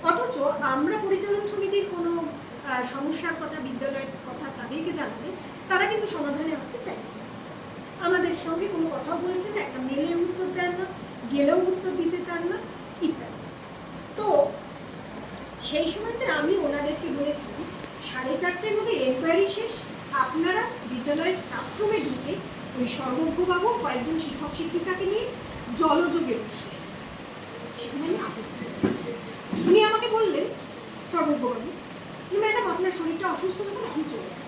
অথচ আমরা পরিচালন সমিতির কোনো সমস্যার কথা, বিদ্যালয়ের কথা তাদেরকে জানালে তারা কিন্তু সমাধানে আসতে চাইছে। আমাদের সঙ্গে কোনো কথাও বলছেন না, একটা মেলের উত্তর দেন না, গেলেও উত্তর দিতে চান না ইত্যাদি। তো সেই সময়তে আমি ওনাদেরকে বলেছিলাম 4:30 মধ্যে এনকোয়ারি শেষ, আপনারা বিদ্যালয়ের স্টাফ রুমে ঢুকে ওই সর্বজ্ঞবাবু কয়েকজন শিক্ষক শিক্ষিকাকে নিয়ে জলযোগে বসে। সেখানে আমি আপত্তি করেছি। উনি আমাকে বললেন, সর্বজ্ঞবাবু, ম্যাডাম আপনার শরীরটা অসুস্থ হলে আমি চলে যাব।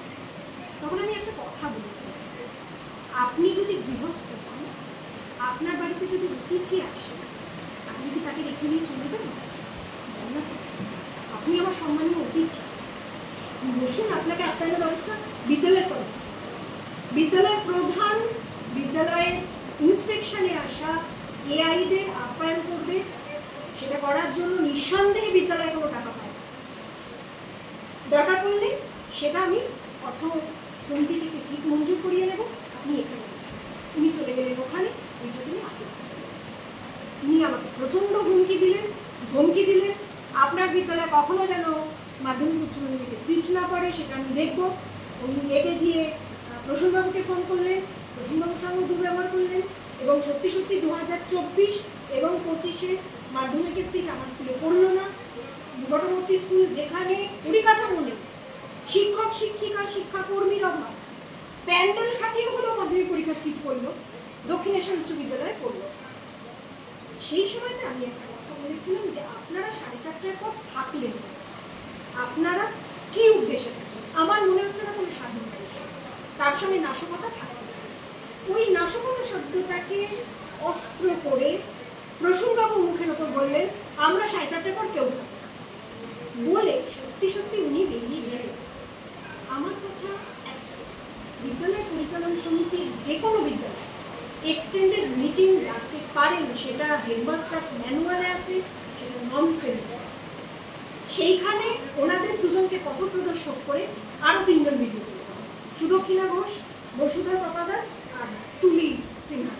তখন আমি একটা কথা বলেছি, আপনি যদি গৃহস্থ হন, আপনার বাড়িতে যদি অতিথি আসে, আপনি কি তাকে রেখে নিয়ে চলে যান? যান না। আপনি আমার সম্মানীয় অতিথি, বসুন, আপনাকে আপ্যায়নের ব্যবস্থা বিদ্যালয়ের তরফ, বিদ্যালয়ের প্রধান, বিদ্যালয়ের ইন্সপেকশনে আসা এআইদের আপ্যায়ন করবে। সেটা করার জন্য নিঃসন্দেহে বিদ্যালয়ে কোনো টাকা পায় না। দরকার পড়লে সেটা আমি অর্থ সমিতি থেকে ঠিক মঞ্জুর করিয়ে নেব, আপনি এখানে বসুন। উনি চলে গেলেন ওখানে, ওইটা তিনি উনি আমাকে প্রচণ্ড হুমকি দিলেন, আপনার বিদ্যালয়ে কখনো যেন মাধ্যমিক উচ্চ মাধ্যমিকে সিট না পড়ে সেটা আমি দেখব। উনি রেগে গিয়ে প্রসূনবাবুকে ফোন করলেন, প্রসূনবাবুর সঙ্গে দুর্ব্যবহার করলেন এবং সত্যি 2024 এবং 25-এ মাধ্যমিকের সিট আমার স্কুলে পড়লো না। নিকটবর্তী স্কুল যেখানে পরিকাঠামো নেই, শিক্ষক শিক্ষিকা শিক্ষাকর্মীর অভাব, প্যান্ডেল খাটিয়ে হলেও মাধ্যমিক পরীক্ষার সিট পড়লো, দক্ষিণেশ্বর উচ্চ বিদ্যালয়ে পড়লো। সেই সময়তে আমি একটা কথা বলেছিলাম যে আপনারা 4:30 পর থাকলেন, আপনারা কি উদ্দেশ্যে থাকবেন? আমার মনে হচ্ছে না কোনো স্বাধীন উদ্দেশ্য, তার সঙ্গে নাশকতা থাকবে। ওই নাশকতা শব্দটাকে অস্ত্র করে প্রসূনবাবু মুখের ওপর বললেন, আমরা 4:30 পর কেউ থাকবো না বলে সত্যি উনি বেরিয়ে গেলেন। আমার কথা একটাই, বিদ্যালয় পরিচালন সমিতির যে কোনো বিদ্যালয় এক্সটেন্ডেড মিটিং রাখতে পারেন, সেটা হেডমাস্টার্স ম্যানুয়ালে আছে, সেটা নর্মসে আছে। সেইখানে ওনাদের 2 জনকে পথপ্রদর্শক করে আরও 3 জন ভিডিও চলে গেল, সুদক্ষিণা ঘোষ, বসুধা তপাদার আর তুলি সিনহা।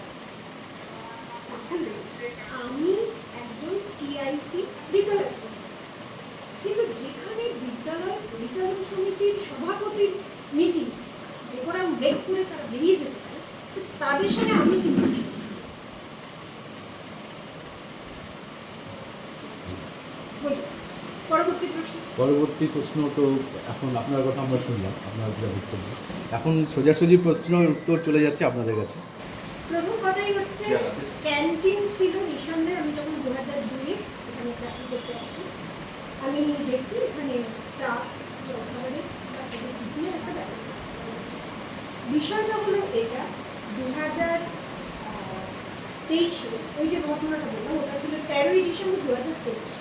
তাহলে আমি একজন টিআইসি বিদ্যালয়, কিন্তু যেখানে বিদ্যালয় পরিচালন সমিতির সভাপতির মিটিং ডেকোরাম ব্রেক করে তারা বেরিয়ে যেতে পারে, তাদের সঙ্গে আমি কিন্তু পরবর্তী প্রশ্ন তো এখন আপনার কথা আমরা শুনলাম, আপনার যা বক্তব্য, এখন সোজাসুজি প্রশ্নের উত্তর চলে যাচ্ছে আপনাদের কাছে। প্রথম কথাই হচ্ছে ক্যান্টিন ছিল নিঃসন্দেহে। আমি যখন 2002-এ এখানে চাকরি করতে আসি, আমি দেখি এখানে চা, জলখাবারের বাচ্চাদের টিফিনের একটা ব্যবস্থা আছে। বিষয়টা হলো এটা 2023-এ ওই যে ঘটনাটা বললাম ওটা ছিল 13ই ডিসেম্বর 2023,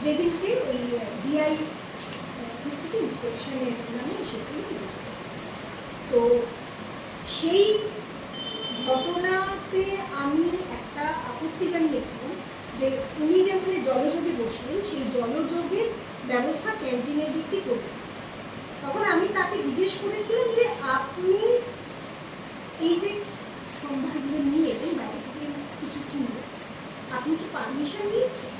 যেদিনকে ওই ডিআই অফিস থেকে ইন্সপেকশনের নামে এসেছিল। তো সেই ঘটনাতে আমি একটা আপত্তি জানিয়েছিলাম যে উনি যে ওখানে জলযোগে বসলেন সেই জলযোগের ব্যবস্থা ক্যান্টিনের দিক দিয়ে করেছেন। তখন আমি তাকে জিজ্ঞেস করেছিলাম যে আপনি এই যে সম্ভারগুলো নিয়ে বাইরে থেকে কিছু কিনবে আপনি কি পারমিশন নিয়েছেন?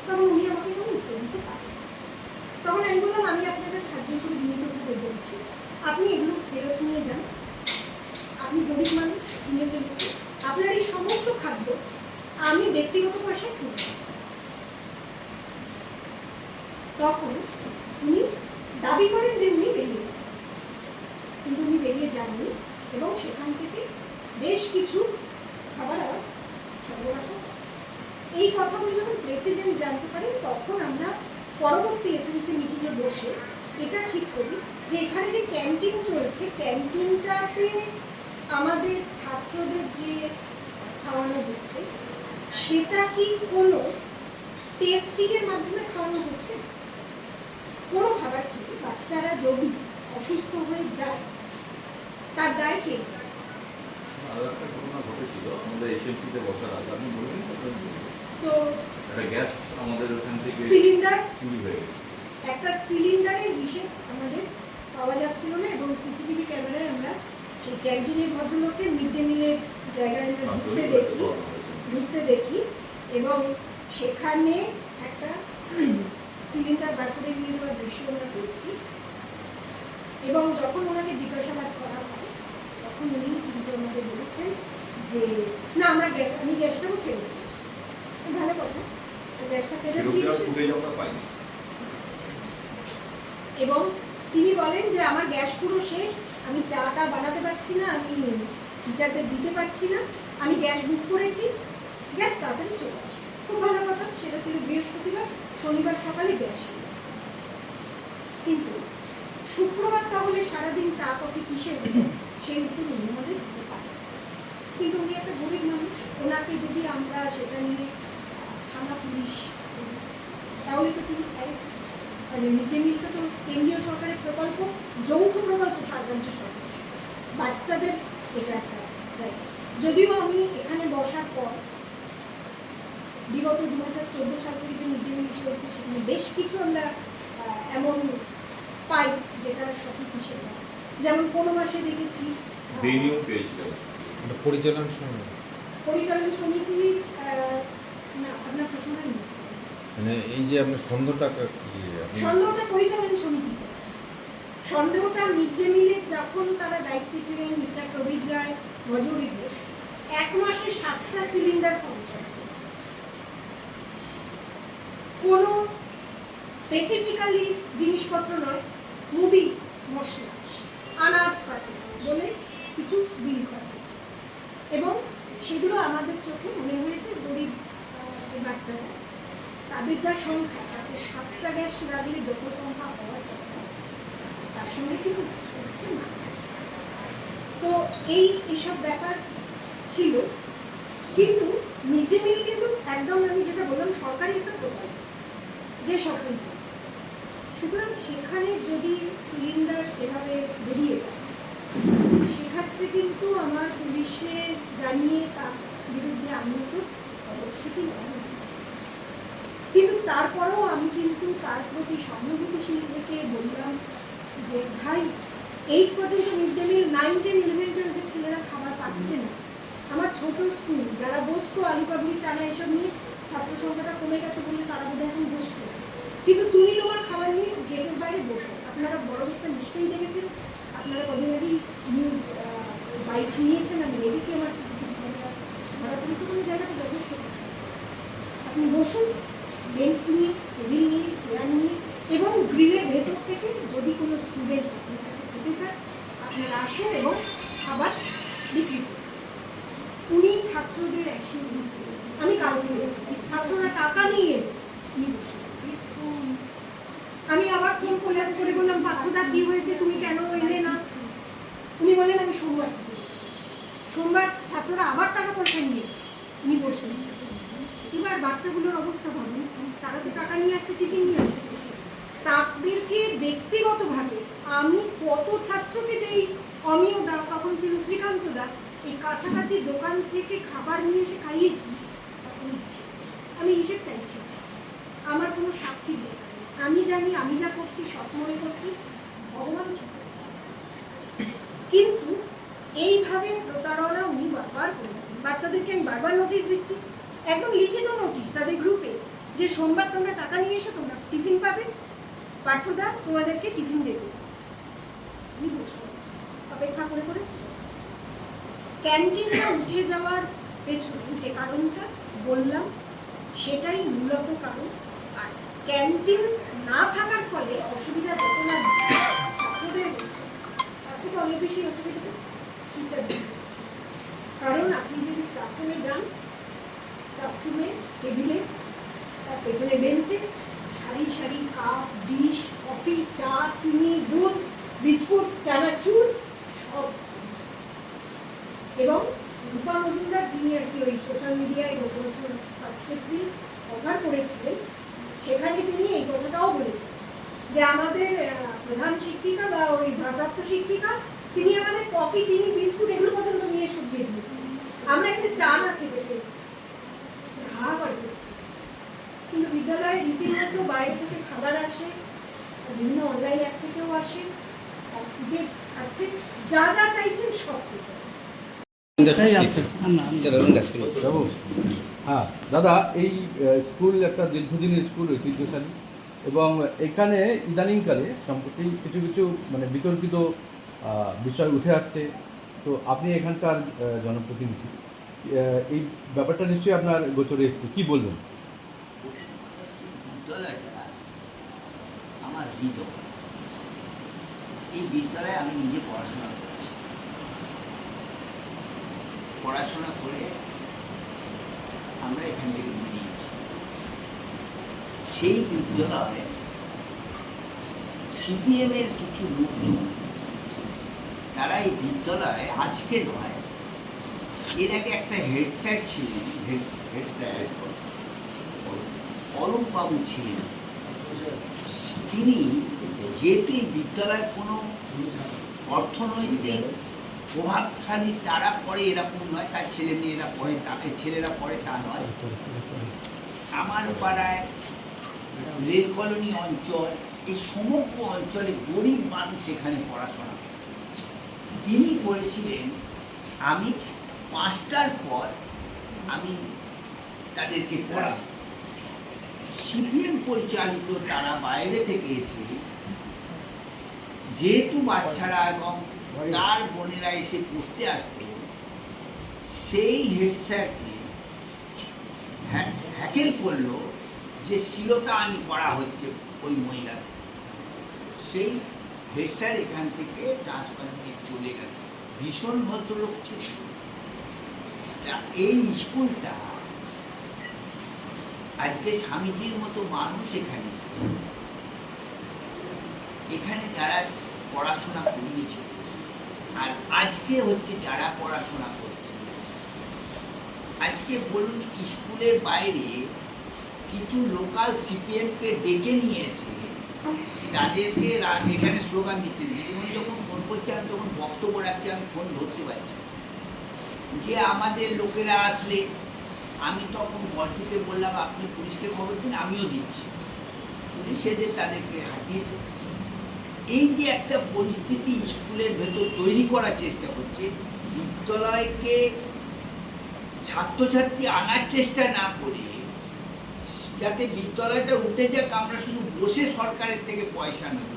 তখন উনি আমাকে কোনো উত্তর দিতে পারেন। তখন আমি বললাম আমি আপনার কাছে সাহায্য করে বিনীতভাবে বলছি আপনি এগুলো ফেরত নিয়ে যান, আপনি গরিব মানুষ কিনে ফেলেছেন, আপনার এই সমস্ত খাদ্য আমি ব্যক্তিগত পয়সায় কিনব। তখন উনি দাবি করেন যে উনি বেরিয়ে গেছেন, কিন্তু উনি বেরিয়ে যাননি এবং সেখান থেকে বেশ কিছু খাবার আবার সরবরাহ। এই কথাগুলো যখন প্রেসিডেন্ট জানতে পারেন তখন আমরা পরবর্তী এসএমসি মিটিংয়ে বসে এটা ঠিক করি যে এখানে যে ক্যান্টিন চলছে ক্যান্টিনটাতে আমাদের ছাত্রদের যে খাওয়ানো হচ্ছে সেটা কি কোনো টেস্টিংয়ের মাধ্যমে খাওয়ানো হচ্ছে? কোনো খাবার খেয়ে বাচ্চারা যদি অসুস্থ হয়ে যায় তার দায় কে? আরো একটা ঘটনা ঘটেছিল আমাদের এসএমসিতে বসার আগে, আপনি বলবেন তো একটা গ্যাস আমাদের ওখান থেকে সিলিন্ডার, চুরি হয়ে গেছে। একটা সিলিন্ডারের হিসেব আমাদের পাওয়া যাচ্ছিল না এবং সিসিটিভি ক্যামেরায় আমরা সেই ক্যান্টিনের ভদ্রলোককে মিড ডে মিলের জায়গায় আমরা ঢুকতে দেখি এবং সেখানে একটা সিলিন্ডার বার করে নিয়ে যাওয়ার দৃশ্য আমরা দেখছি। এবং যখন ওনাকে জিজ্ঞাসাবাদ করা হয় তখন উনি কিন্তু আমাকে বলেছেন যে না আমি গ্যাসটাও ফেরত দিয়েছি। ভালো কথা, গ্যাসটা ফেরত দিয়েছি এবং তিনি বলেন যে আমার গ্যাস পুরো শেষ, আমি চাটা বানাতে পারছি না, আমি টিচারদের দিতে পারছি না, আমি গ্যাস বুক করেছি, গ্যাস তাড়াতাড়ি চলে আসবে। খুব ভালো কথা, সেটা ছিল বৃহস্পতিবার, শনিবার সকালে গ্যাস। কিন্তু শুক্রবার তাহলে সারাদিন চা কফি কিসের হতো সেই উত্তর উনি আমাদের দিতে পারেন। কিন্তু উনি একটা গরিব মানুষ, ওনাকে যদি আমরা সেটা নিয়ে থানা পুলিশ তাহলে তো তিনি অ্যারেস্ট। মানে মিড ডে মিলটা তো কেন্দ্রীয় সরকারের প্রকল্প, যৌথ প্রকল্প রাজ্য সরকার, বাচ্চাদের এটা একটা জায়গা। যদিও আমি এখানে বসার পর বিগত 2014 সাল থেকে যে মিড ডে মিল চলছে সেখানে বেশ কিছু আমরা এমন পাই যেটা সঠিক হিসেবে, যেমন কোনো মাসে দেখেছি পরিচালন সমিতি না আপনার প্রশ্নটা নিয়েছে মানে এই যে আপনার সন্দেহটা পরিচালন সমিতি, সন্দেহটা মিড ডে মিলে যখন তারা দায়িত্বে ছিলেন মিস্টার প্রবীর রায়, মজুরি ঘোষ, 1 মাসে 7টা সিলিন্ডার খরচ হচ্ছে। কোনো স্পেসিফিক্যালি জিনিসপত্র নয়, মুদি মশলা আনাজপাতি বলে কিছু বিল করা হয়েছে এবং সেগুলো আমাদের চোখে মনে হয়েছে গরিব যে বাচ্চারা তাদের যা সংখ্যা তাদের 7টা গ্যাস লাগলে যত সংখ্যা হওয়ার কথা তার সঙ্গে ঠিক হচ্ছে না। তো এইসব ব্যাপার ছিল। কিন্তু মিড ডে মিল কিন্তু একদম আমি যেটা বললাম সরকারি একটা প্রকল্প, যে সরকারি প্রকল্প, সুতরাং সেখানে যদি সিলিন্ডার এভাবে বেরিয়ে যায় সেক্ষেত্রে কিন্তু আমার পুলিশে জানিয়ে তার বিরুদ্ধে আইনত পদক্ষেপই নেওয়া উচিত। কিন্তু তারপরেও আমি কিন্তু তার প্রতি সহানুভূতিশীল থেকে বললাম যে ভাই 8 পর্যন্ত মিড ডে মিল, 9, 10, 11, 12 ছেলেরা খাবার পাচ্ছে না। আমার ছোট স্কুল যারা বসতো আলু কাবলি চানা এসব নিয়ে ছাত্র সংখ্যাটা কমে গেছে বলে তারা বোধহয় এখন বসছে না, কিন্তু তুমি তোমার খাবার নিয়ে গেটের বাইরে বসো। আপনারা বড় একটা নিশ্চয়ই দেখেছেন, আপনারা কদিন আগেই নিউজ বাইট নিয়েছেন, আমি দেখেছি আমার সিসিটিভি ক্যামেরা ধরা পড়েছে বলে জায়গাটা যথেষ্ট প্রশস্ত। আপনি বসুন বেঞ্চ নিয়ে, টেবিল নিয়ে, চেয়ার নিয়ে এবং গ্রিলের ভেতর থেকে যদি কোনো স্টুডেন্ট আপনার কাছে খেতে চান আপনারা আসুন এবং খাবার বিক্রি করুন। উনি ছাত্রদের অ্যাসিউরেন্স দেবেন, আমি কালকে ছাত্ররা টাকা নিয়ে উনি বসে। আমি আবার ফোন কল্যাণ করে বললাম, পার্থদা কি হয়েছে, তুমি কেন এলে না? উনি বললেন আমি সোমবার থেকে আসবো। সোমবার ছাত্ররা আবার টাকা পয়সা নিয়ে উনি বসলেন। এবার বাচ্চাগুলোর অবস্থা ভালো, তারা তো টাকা নিয়ে আসছে, টিফিন নিয়ে আসছে, তাদেরকে ব্যক্তিগতভাবে আমি কত ছাত্রকে, যেই অমিয় দা তখন ছিল শ্রীকান্ত দা, এই কাছাকাছি দোকান থেকে খাবার নিয়ে এসে খাইয়েছি, আমি হিসেব চাইছি, আমার কোনো সাক্ষী নেই। আমি জানি আমি যা করছি সৎ মনে করছি, ভগবান ঠিক করছে। কিন্তু এইভাবে প্রতারণা উনি বারবার করেছেন। বাচ্চাদেরকে আমি বারবার নোটিশ দিচ্ছি, একদম লিখিত নোটিশ তাদের গ্রুপে, যে সোমবার তোমরা টাকা নিয়ে এসো, তোমরা টিফিন পাবে, পার্থদা তোমাদেরকে টিফিন দেবে। আমি বসে অপেক্ষা করে করে ক্যান্টিনটা উঠে যাওয়ার পেছনে যে কারণটা বললাম সেটাই মূলত কারণ। আর ক্যান্টিন না থাকার ফলে অসুবিধা যত না ছাত্রদের হচ্ছে, তার থেকে অনেক বেশি অসুবিধা টিচারদের হচ্ছে। কারণ আপনি যদি স্টাফ রুমে যান, স্টাফ রুমে টেবিলে তার পেছনে বেঞ্চে সারি সারি কাপ, ডিশ, কফি, চা, চিনি, দুধ, বিস্কুট, চানাচুর সব। এবং রূপা মজুমদার, যিনি আর কি ওই সোশ্যাল মিডিয়ায় গত বছর ফার্স্ট এপ্রিল কভার করেছিলেন, সেখানে তিনি এই কথাটাও বলেছেন যে আমাদের প্রধান শিক্ষিকা বা ওই ভারপ্রাপ্ত শিক্ষিকা, তিনি আমাদের কফি, চিনি, বিস্কুট এগুলো পর্যন্ত নিয়ে শুকিয়ে দিয়েছেন। আমরা এখানে চা না খেতে পেয়ে হাহাকার করছি। কিন্তু বিদ্যালয়ে রীতিমতো বাইরে থেকে খাবার আসে, বিভিন্ন অনলাইন অ্যাপ থেকেও আসে, ফুটেজ আছে, যা যা চাইছেন সব পেতে। এই আছে না যাবো। হ্যাঁ দাদা, এই স্কুল একটা দীর্ঘদিনের স্কুল, ঐতিহ্যশালী, এবং এখানে ইদানিংকালে সম্প্রতি কিছু কিছু মানে বিতর্কিত বিষয় উঠে আসছে। তো আপনি এখানকার জনপ্রতিনিধি, এই ব্যাপারটা নিশ্চয়ই আপনার গোচরে এসছে, কি বলবেন? বিদ্যালয়টা আমার হৃদয়। এই বিদ্যালয়ে আমি নিজে পড়াশোনা করেছি। পড়াশোনা করে আমরা এখান থেকে বেরিয়েছি। সেই বিদ্যালয়ে সিপিএমের কিছু লোকজন, তারা এই বিদ্যালয়ে আজকে নয়, এর আগে একটা হেড স্যার ছিলেন, হেড স্যার অরূপবাবু ছিলেন। তিনি যেহেতু এই বিদ্যালয়ে কোনো অর্থনৈতিক প্রভাবশালী তারা পড়ে এরকম নয়, তার ছেলেমেয়েরা পড়ে, তাকে ছেলেরা পড়ে তা নয়, আমার পাড়ায় রেল কলোনি অঞ্চল, এই সমগ্র অঞ্চলে গরিব মানুষ এখানে পড়াশোনা করে। তিনি করেছিলেন, আমি 5টার পর আমি তাদেরকে পড়াবো। সিপিএম পরিচালিত তারা বাইরে থেকে এসে, যেহেতু বাচ্চারা এবং তার বোনেরা এসে পড়তে আসতো, সেই হেড স্যারকে হ্যাকেল করলো যে শ্লীলতাহানি করা হচ্ছে ওই মহিলাদের। সেই হেড স্যার এখান থেকে ট্রান্সফার নিয়ে চলে গেল। ভীষণ ভদ্রলোক ছিল। এই স্কুলটা আজকে স্বামীজির মতো মানুষ এখানে এসেছে। এখানে যারা পড়াশোনা করিয়েছে, আর আজকে হচ্ছে যারা পড়াশোনা করছে, আজকে বলুন স্কুলের বাইরে কিছু লোকাল সিপিএমকে ডেকে নিয়ে এসে তাদেরকে এখানে স্লোগান দিচ্ছে। দিদিমণি যখন ফোন করছে, আমি তখন বক্তব্য রাখছি, আমি ফোন ধরতে পারছি, যে আমাদের লোকেরা আসলে আমি তখন বর্ধিতে বললাম আপনি পুলিশকে খবর দিন, আমিও দিচ্ছি। পুলিশ এদের তাদেরকে হাঁটিয়েছে। এই যে একটা পরিস্থিতি স্কুলের ভেতর তৈরি করার চেষ্টা করছে, বিদ্যালয়কে ছাত্রছাত্রী আনার চেষ্টা না করে, যাতে বিদ্যালয়টা উঠে যাক, আমরা শুধু বসে সরকারের থেকে পয়সা নেব,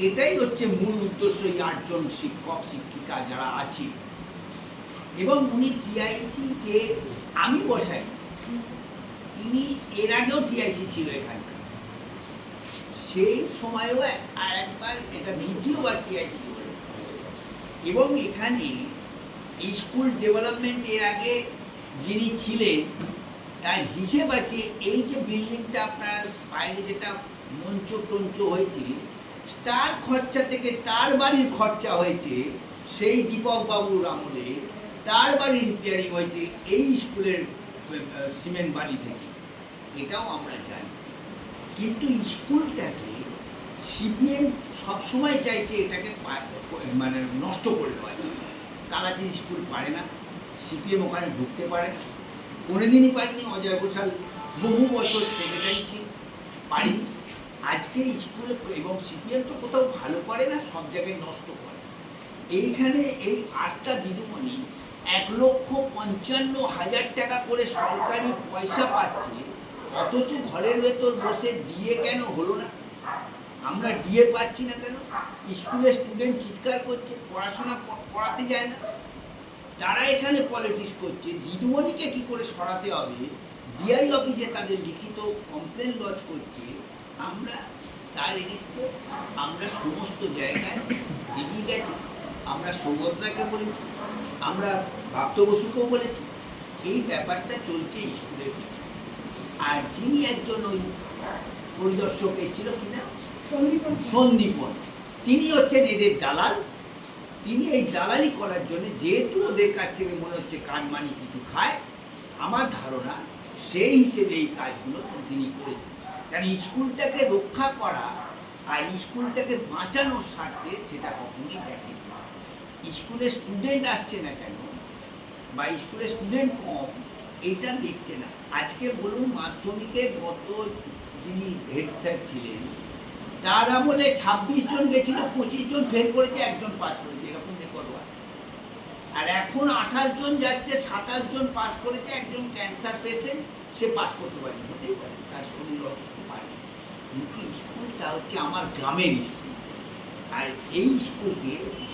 এটাই হচ্ছে মূল উদ্দেশ্য। এই 8 জন শিক্ষক শিক্ষিকা যারা আছে, এবং উনি টিআইসি যে আমি বসাই, ইনি এর আগেও টিআইসি ছিল এখানকার, সেই সময়েও আর একবার, এটা দ্বিতীয়বার টিআইসি হল। এবং এখানে স্কুল ডেভেলপমেন্ট এর আগে যিনি ছিলেন, তার হিসেব আছে এই যে বিল্ডিংটা আপনার বাইরে যেটা মঞ্চ টঞ্চ হয়েছে, তার খরচা থেকে তার বাড়ির খরচা হয়েছে সেই দীপক বাবুর আমলে, তার বাড়ির রিপেয়ারিং হয়েছে এই স্কুলের সিমেন্ট বাড়ি থেকে, এটাও আমরা জানি। কিন্তু স্কুলটাকে সিপিএম সবসময় চাইছে এটাকে মানে নষ্ট করে দেওয়া যায়। কালাচির স্কুল পারে না, সিপিএম ওখানে ঢুকতে পারে না, কোনোদিনই পারেনি। অজয় ঘোষাল বহু বছর সেক্রেটারি ছিল, পারি। আজকে স্কুল এবং সিপিএম তো কোথাও ভালো করে না, সব জায়গায় নষ্ট করে। এইখানে এই 8টা দিদিমণি 1,55,000 টাকা করে সরকারি পয়সা পাচ্ছে, অথচ ঘরের ভেতর বসে ডিএ কেন হলো না? আমরা ডিএ পাচ্ছি না কেন? স্কুলের স্টুডেন্ট চিৎকার করছে, পড়াশোনা পড়াতে যায় না। তারা এখানে পলিটিক্স করছে, দিদিমণিকে কি করে সরাতে হবে, ডিআই অফিসে তাদের লিখিত কমপ্লেন লজ করছে। আমরা তার এগেইনস্টে আমরা সমস্ত জায়গায় এগিয়ে গেছি। আমরা সৌগতদাকে বলেছি, আমরা প্রাপ্ত বসুকেও বলেছি, এই ব্যাপারটা চলছে স্কুলের পিছনে। আর যিনি একজন ওই পরিদর্শক এসেছিল কিনা সন্দীপন, তিনি হচ্ছেন এদের দালাল। তিনি এই দালালি করার জন্য, যেহেতু ওদের কাছ থেকে মনে হচ্ছে কানমানি কিছু খায়, আমার ধারণা সেই হিসেবে এই কাজগুলো তিনি করেছেন। কারণ স্কুলটাকে রক্ষা করা আর স্কুলটাকে বাঁচানোর স্বার্থে সেটা কখনোই দেখে। স্কুলে স্টুডেন্ট আসছে না কেন বা স্কুলে স্টুডেন্ট কম, এইটা দেখছে না। আজকে বলুন, মাধ্যমিকে গত যিনি হেড স্যার ছিলেন তার আমলে 26 জন গেছিল, 25 জন ফেল করেছে, 1 জন পাস করেছে, এরকম রেকর্ড আছে। আর এখন 28 জন যাচ্ছে, 27 জন পাস করেছে, একজন ক্যান্সার পেশেন্ট, সে পাস করতে পারেনি, হতেই পারে, তার শরীর অসুস্থ পারে। কিন্তু স্কুলটা হচ্ছে আমার গ্রামের স্কুল, আর এই স্কুলকে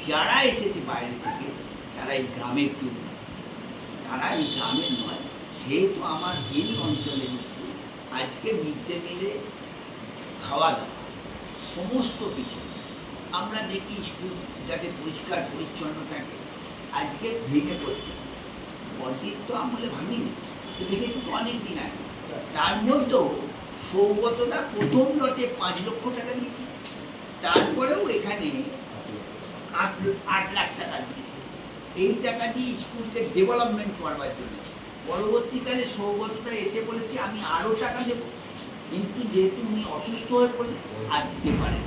যারা এসেছে বাইরে থেকে তারা এই গ্রামের কেউ নয়, তারা এই গ্রামের নয়। সেহেতু আমার এই অঞ্চলের স্কুল আজকে মিড ডে মিলে খাওয়া দাওয়া সমস্ত বিষয় আমরা দেখি স্কুল যাতে পরিষ্কার পরিচ্ছন্ন থাকে, আজকে ভেঙে পড়ছে। বর্দির তো আমলে ভাঙিনি, তো ভেঙেছে তো অনেক দিন আগে। তার মধ্যেও সৌগতরা প্রথম লটে 5 লক্ষ টাকা দিয়েছে, তারপরেও এখানে 8 লাখ টাকা দিয়েছে। এই টাকা দিয়ে স্কুলকে ডেভেলপমেন্ট করবার জন্য। পরবর্তীকালে সৌগতরা এসে বলেছে আমি আরও টাকা দেবো, কিন্তু যেহেতু উনি অসুস্থ হয়ে পড়লেন আর দিতে পারেন,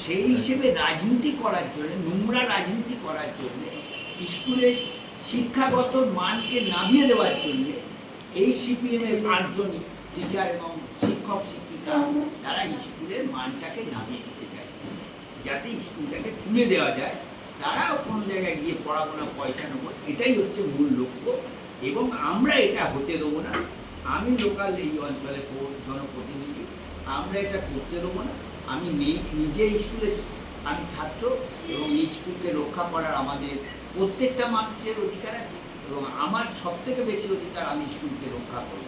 সেই হিসেবে রাজনীতি করার জন্য, নোংরা রাজনীতি করার জন্য, স্কুলের শিক্ষাগত মানকে নামিয়ে দেওয়ার জন্য এই সিপিএমের 8 জন টিচার এবং শিক্ষক শিক্ষিকা তারা স্কুলের মানটাকে নামিয়ে দিতে চায়, যাতে স্কুলটাকে তুলে দেওয়া যায়। তারাও কোনো জায়গায় গিয়ে পড়াবো না, পয়সা নেবো, এটাই হচ্ছে মূল লক্ষ্য। এবং আমরা এটা হতে দেবো না। আমি লোকাল এই অঞ্চলে জনপ্রতিনিধি, আমরা এটা করতে দেবো না। আমি নিজে স্কুলে আমি ছাত্র, এবং এই স্কুলকে রক্ষা করার আমাদের প্রত্যেকটা মানুষের অধিকার আছে, এবং আমার সবথেকে বেশি অধিকার আমি স্কুলকে রক্ষা করব।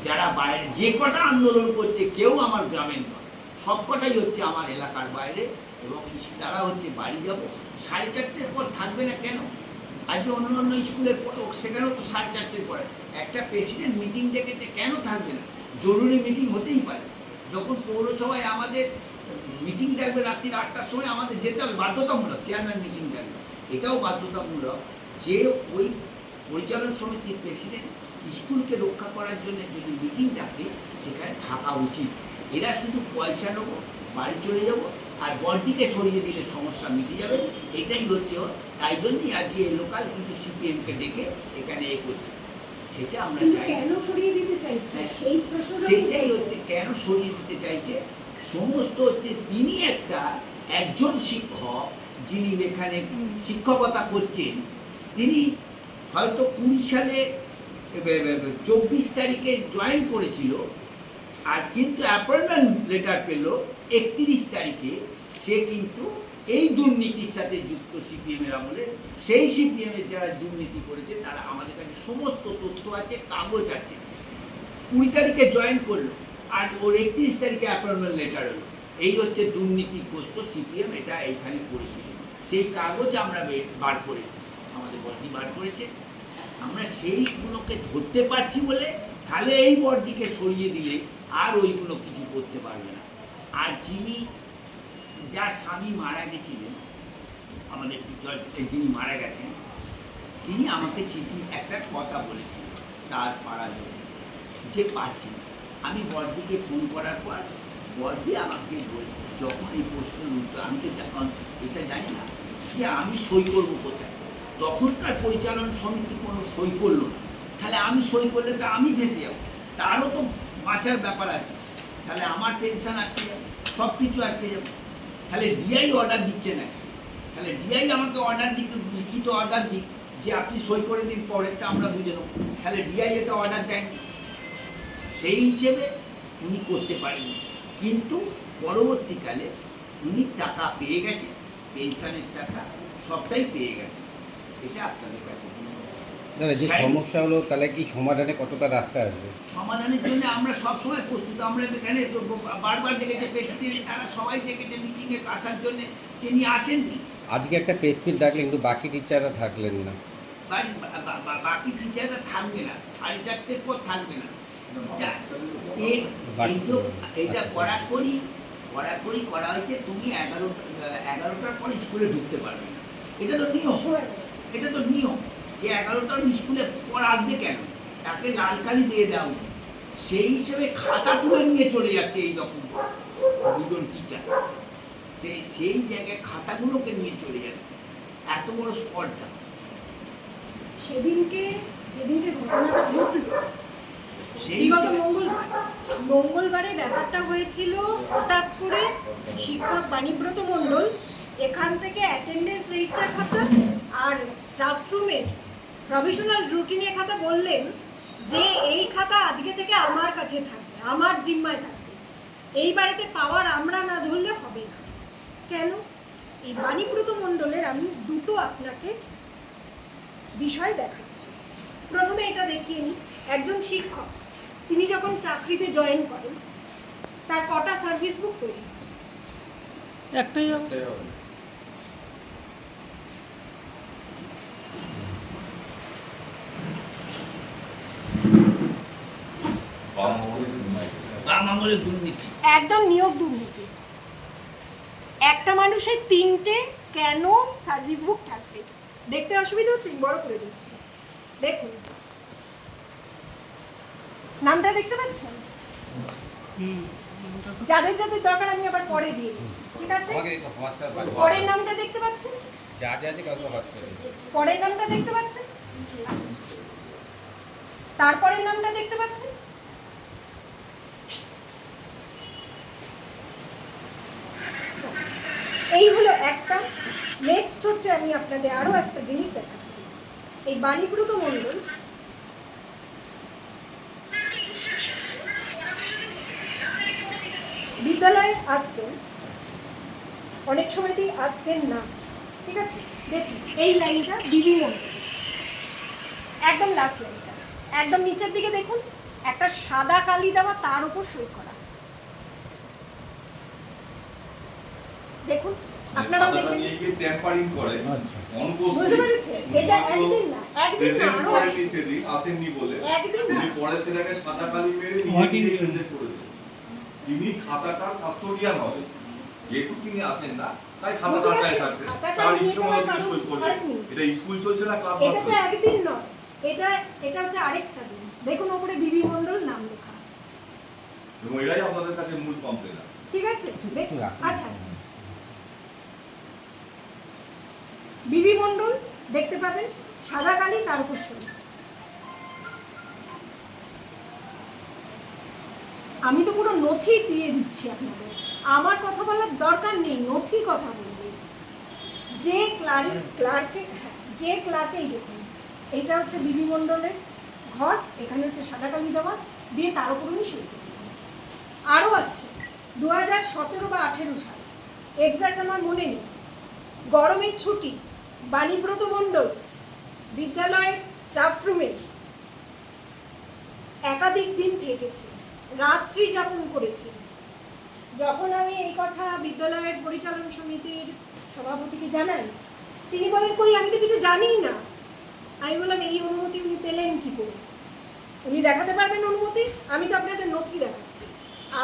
যারা বাইরে যে কটা আন্দোলন করছে, কেউ আমার গ্রামের নয়, সব কটাই হচ্ছে আমার এলাকার বাইরে, এবং তারা হচ্ছে বাড়ি যাব 4:30 পর থাকবে না কেন? আজ অন্য অন্য স্কুলের সেখানেও তো 4:30 পরে একটা প্রেসিডেন্ট মিটিং ডেকেছে, কেন থাকবে না? জরুরি মিটিং হতেই পারে। যখন পৌরসভায় আমাদের মিটিং ডাকবে রাত্রি 8টার সময়, আমাদের যেতে হবে, বাধ্যতামূলক। চেয়ারম্যান মিটিং ডাকবে, এটাও বাধ্যতামূলক যে ওই পরিচালন সমিতির প্রেসিডেন্ট স্কুলকে রক্ষা করার জন্য যদি মিটিং ডাকে, সেখানে থাকা উচিত। এরা শুধু পয়সা নেবো, বাড়ি চলে যাব, আর বর্দিকে সরিয়ে দিলে সমস্যা মিটে যাবে, এটাই হচ্ছে। তাই জন্যই আজকে লোকাল কিছু সিপিএমকে ডেকে এখানে করছে, সেটা আমরা চাই। কেন সরিয়ে দিতে চাইছে সেই প্রশ্নটা, সেটাই হচ্ছে কেন সরিয়ে দিতে চাইছে। সমস্ত হচ্ছে তিনি একজন শিক্ষক, যিনি এখানে শিক্ষকতা করছেন, তিনি হয়তো 20 সালে 24 তারিখে জয়েন করেছিল, আর কিন্তু অ্যাপয়েন্টমেন্ট লেটার পেল 31 তারিখে। সে কিন্তু এই দুর্নীতির সাথে যুক্ত সিপিএমের আমলে। সেই সিপিএমের যারা দুর্নীতি করেছে তারা আমাদের কাছে সমস্ত তথ্য আছে, কাগজ আছে। 20 তারিখে জয়েন করলো, আর ওর 31 তারিখে অ্যাপয়েন্টমেন্ট লেটার হলো। এই হচ্ছে দুর্নীতিগ্রস্ত সিপিএম, এটা এইখানে করেছিল। সেই কাগজ আমরা বার করেছি, আমাদের বর্দি বার করেছে। আমরা সেইগুলোকে ধরতে পারছি বলে, তাহলে এই বর্দিকে সরিয়ে দিলে আর ওইগুলো কিছু করতে পারবে না। আর যিনি যার স্বামী মারা গেছিলেন, আমাদের টিচার যিনি মারা গেছেন, তিনি আমাকে চিঠি একটা কথা বলেছিলেন তার পাড়ার লোক যে পাচ্ছি না। আমি বড়দিকে ফোন করার পর বড়দি আমাকে যখন এই প্রশ্নের উত্তর, আমি তো এটা জানি না যে আমি সই করবো কোথায়। তখনকার পরিচালন সমিতি কোনো সই করলো না, তাহলে আমি সই করলে তো আমি ভেসে যাবো, তারও তো বাঁচার ব্যাপার আছে, তাহলে আমার টেনশন আটকে যাবে, সব কিছু আটকে যাবে। তাহলে ডিআই অর্ডার দিচ্ছে না, তাহলে ডিআই আমাকে অর্ডার দিক, লিখিত অর্ডার দিক যে আপনি সই করে দিন, পরেরটা আমরা বুঝে নেব। তাহলে ডিআই এটা অর্ডার দেয়নি, সেই হিসেবে উনি করতে পারেননি। কিন্তু পরবর্তীকালে উনি টাকা পেয়ে গেছে, পেনশনের টাকা সবটাই পেয়ে গেছে। এটা আপনাদের কাছে দাদা যে সমস্যা হলো, তাহলে কি সমাধানে কতটা রাস্তা আসবে? সমাধানের জন্য আমরা সবসময় প্রস্তুত। আমরা এখানে তো বারবার ডেকেছে প্রেসিডেন্ট, তারা সবাই ডেকেছে মিটিংয়ে আসার জন্য, তিনি আসেননি। আজকে একটা প্রেস মিট ডাকলেন, কিন্তু বাকি টিচাররা থাকলেন না। বাকি টিচাররা থাকবে না, 4:30 পর থাকবে না। এইটা কড়াকড়ি করা হয়েছে, তুমি 11টার পর স্কুলে ঢুকতে পারবে না। এটা তো নিয়ম, এটা তো নিয়ম যে 11টার স্কুলে পর আসবে কেন, তাকে লাল কালি দিয়ে দেওয়া উচিত। সেই হিসেবে খাতা তুলে নিয়ে চলে যাচ্ছে এই রকম দুজন টিচার, সেই জায়গায় খাতাগুলোকে নিয়ে চলে যাচ্ছে, এত বড় স্পর্ধা। যেদিনকে ঘটনাটা ঘটল সেই গত মঙ্গলবারে ব্যাপারটা হয়েছিল, হঠাৎ করে শিক্ষক বাণীব্রত মণ্ডল এখান থেকে অ্যাটেন্ডেন্স রেজিস্টার খাতা আর স্টাফ রুমের প্রফেশনাল রুটিনের খাতা বললেন যে এই খাতা আজকে থেকে আমার কাছে থাকবে, আমার জিম্মায় থাকবে, এই বাড়িতে পাওয়ার আমরা না ধরলে হবে না। কেন? এই বাণীব্রত মণ্ডলের আমি দুটো আপনাকে বিষয় দেখাচ্ছি। প্রথমে এটা দেখিয়ে নিই, একজন শিক্ষক তিনি যখন চাকরিতে জয়েন করেন তার কটা সার্ভিস বুক তৈরি? একটাই হবে। বামাঙ্গলের দুর্নীতি, একদম নিয়োগ দুর্নীতি। একটা মানুষের 3টে কেন সার্ভিস বুক থাকবে? দেখতে অসুবিধা হচ্ছে, বড় করে দিচ্ছি, দেখুন নামটা দেখতে পাচ্ছেন? যাদের যাদের দরকার আমি আবার পরে দিয়ে দিচ্ছি, ঠিক আছে? পরের নামটা দেখতে পাচ্ছেন? যা যা আছে কাউকে হসপিটালে। পরের নামটা দেখতে পাচ্ছেন? আচ্ছা। তারপরের নামটা দেখতে পাচ্ছেন? এই হলো একটা। নেক্সট হচ্ছে আমি আপনাদের আরো একটা জিনিস দেখাচ্ছি। এই বাণীব্রত মণ্ডল বিদ্যালয়ে আসতেন, অনেক সময়তেই আসতেন না, ঠিক আছে? দেখুন এই লাইনটা বিবি মণ্ডল, একদম লাস্ট লাইনটা, একদম নিচের দিকে দেখুন একটা সাদা কালি দেওয়া, তার উপর সই করা। দেখুন আপনারাও দেখবেন, ট্যাম্পারিং করে বুঝতে পেরেছেন? এটা একদিন না, একদিন না, আরো আসেননি বলে একদিন না, উনি পরে সেটাকে সাদা কালি মেরে নিজে প্রেজেন্ট করে দিলেন। তিনি খাতাটার কাস্টোডিয়ান হবে, যেহেতু তিনি আসেন না তাই খাতা টাকায় থাকবে, তার ইচ্ছে মতো তিনি সই করবেন। এটা স্কুল চলছে না ক্লাব? এটা তো একদিন নয়, এটা হচ্ছে আরেকটা দিন। দেখুন ওপরে বিবি মণ্ডল নাম লেখা, এবং এটাই আপনাদের কাছে মূল কমপ্লেন। ঠিক আছে? দেখুন, আচ্ছা আচ্ছা, বিবি মণ্ডল দেখতে পাবেন, সাদা কালি, তার উপর সই। আমি তো পুরো নথি দিয়ে দিচ্ছি আপনাদের, আমার কথা বলার দরকার নেই, নথি কথা বলবে। যে ক্লার্কেই দেখুন, এইটা হচ্ছে বিবি মণ্ডলের ঘর, এখানে হচ্ছে সাদা কালি দেওয়া, দিয়ে তার উপর উনি সই করেছেন। আরও আছে 2017 বা 18 সাল, এক্সাক্ট আমার মনে নেই, গরমের ছুটি, বাণীব্রত মণ্ডল বিদ্যালয়ের স্টাফ রুমে একাধিক দিন থেকেছে, রাত্রি যাপন করেছে। যখন আমি এই কথা বিদ্যালয়ের পরিচালন সমিতির সভাপতিকে জানাই, তিনি বলেন কই আমি তো কিছু জানিই না। আমি বললাম এই অনুমতি উনি পেলেন কি করে? উনি দেখাতে পারবেন অনুমতি? আমি তো আপনাদের নথি দেখাচ্ছি,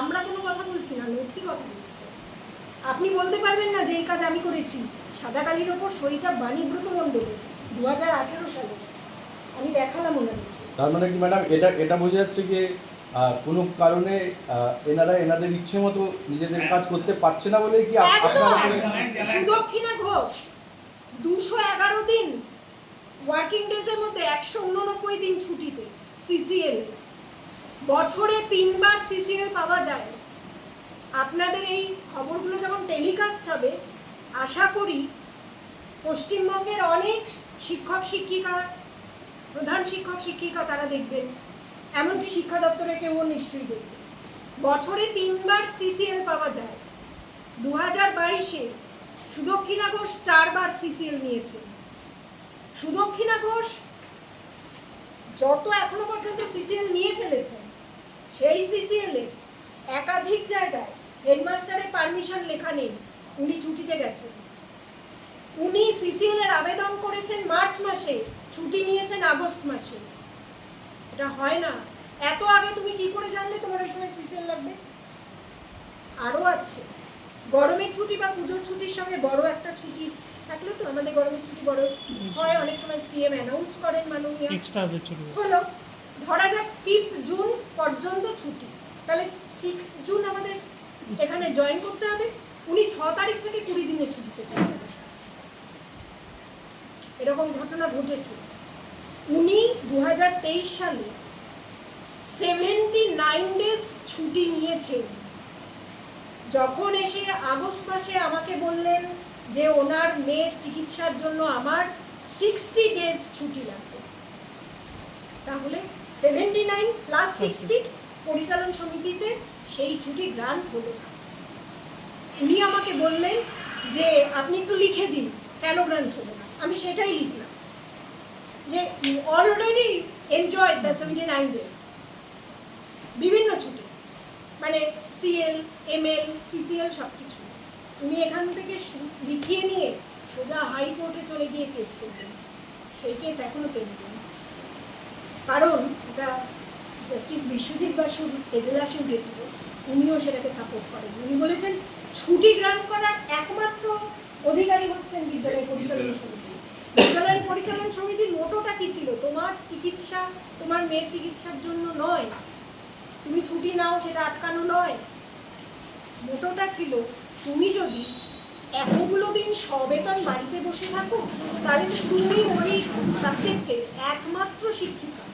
আমরা কোনো কথা বলছি না, নথি কথা বলছি। আপনি বলতে পারবেন না যে এই কাজ আমি করেছি। সাদা কালির ওপর সইটা বাণীব্রত মণ্ডলের 2018 সালে, আমি দেখালাম ওনাদের। তার মানে কি ম্যাডাম এটা বোঝা যাচ্ছে যে কোনো কারণে এনাদের ইচ্ছে মতো নিজেদের কাজ করতে পারছে না বলে কি সুদক্ষিণা ঘোষ 211 দিন ওয়ার্কিং ডেজের মধ্যে 189 দিন ছুটিতে সিসিএল, বছরে 3 বার সিসিএল পাওয়া যায়। আপনাদের এই খবরগুলো যখন টেলিকাস্ট হবে, আশা করি পশ্চিমবঙ্গের অনেক শিক্ষক শিক্ষিকা, প্রধান শিক্ষক শিক্ষিকা তারা দেখবেন, এমনকি শিক্ষা দপ্তরে কেউ নিশ্চয়ই দেখবে। বছরে 3 বার সিসিএল পাওয়া যায়। 2022-এ সুদক্ষিণা ঘোষ 4 বার সিসিএল নিয়েছে। সুদক্ষিণা ঘোষ যত এখনো পর্যন্ত সিসিএল নিয়ে ফেলেছেন, সেই সিসিএল-এ একাধিক জায়গায় হেডমাস্টারের পারমিশন লেখা নেই, উনি ছুটিতে গেছেন। উনি সিসিএল এর আবেদন করেছেন মার্চ মাসে, ছুটি নিয়েছেন আগস্ট মাসে। এটা হয় না। এত আগে তুমি কি করে জানলে তোমার ওই সময় সিসিএল লাগবে? আরও আছে, গরমের ছুটি বা পুজোর ছুটির সঙ্গে বড় একটা ছুটি থাকলে তো, আমাদের গরমের ছুটি বড় হয়, অনেক সময় সিএম অ্যানাউন্স করেন মাননীয় হলো, ধরা যাক 5 জুন পর্যন্ত ছুটি, তাহলে 6 জুন আমাদের এখানে জয়েন করতে হবে। উনি 6 তারিখ থেকে 20 দিনের ছুটিতে চলে যাবেন। এরকম ঘটনা ঘটেছে। উনি 2023 সালে 79 ডেজ ছুটি নিয়েছেন। যখন এসে আগস্ট মাসে আমাকে বললেন যে ওনার মেয়ের চিকিৎসার জন্য আমার 60 ডেজ ছুটি লাগবে, তাহলে 79 প্লাস 60 পরিচালন সমিতিতে সেই ছুটি গ্রান্ট হলো না। উনি আমাকে বললেন যে আপনি একটু লিখে দিন কেন গ্রান্ট হলো না। আমি সেটাই লিখলাম যে অলরেডি এনজয় দ্য 79 ডেজ, বিভিন্ন ছুটি, মানে সিএল, এমএল, সিসিএল সব কিছু। উনি এখান থেকে লিখিয়ে নিয়ে সোজা হাইকোর্টে চলে গিয়ে কেস করবেন। সেই কেস এখনো পেন্ডিং, কারণ এটা জাস্টিস বিশ্বজিৎ বাসুর এজলাসে উঠেছিল, উনিও সেটাকে সাপোর্ট করেন। উনি বলেছেন ছুটি গ্রান্ট করার একমাত্র অধিকারী হচ্ছেন বিদ্যালয় পরিচালন সমিতি। বিদ্যালয় পরিচালন সমিতির মোটোটা কি ছিল? তোমার চিকিৎসা, তোমার মেয়ের চিকিৎসার জন্য নয়, তুমি ছুটি নাও সেটা আটকানো নয়। মোটোটা ছিল তুমি যদি এতগুলো দিন সবেতন বাড়িতে বসে থাকো, তাহলে তুমি ওই সাবজেক্টের একমাত্র শিক্ষিকা,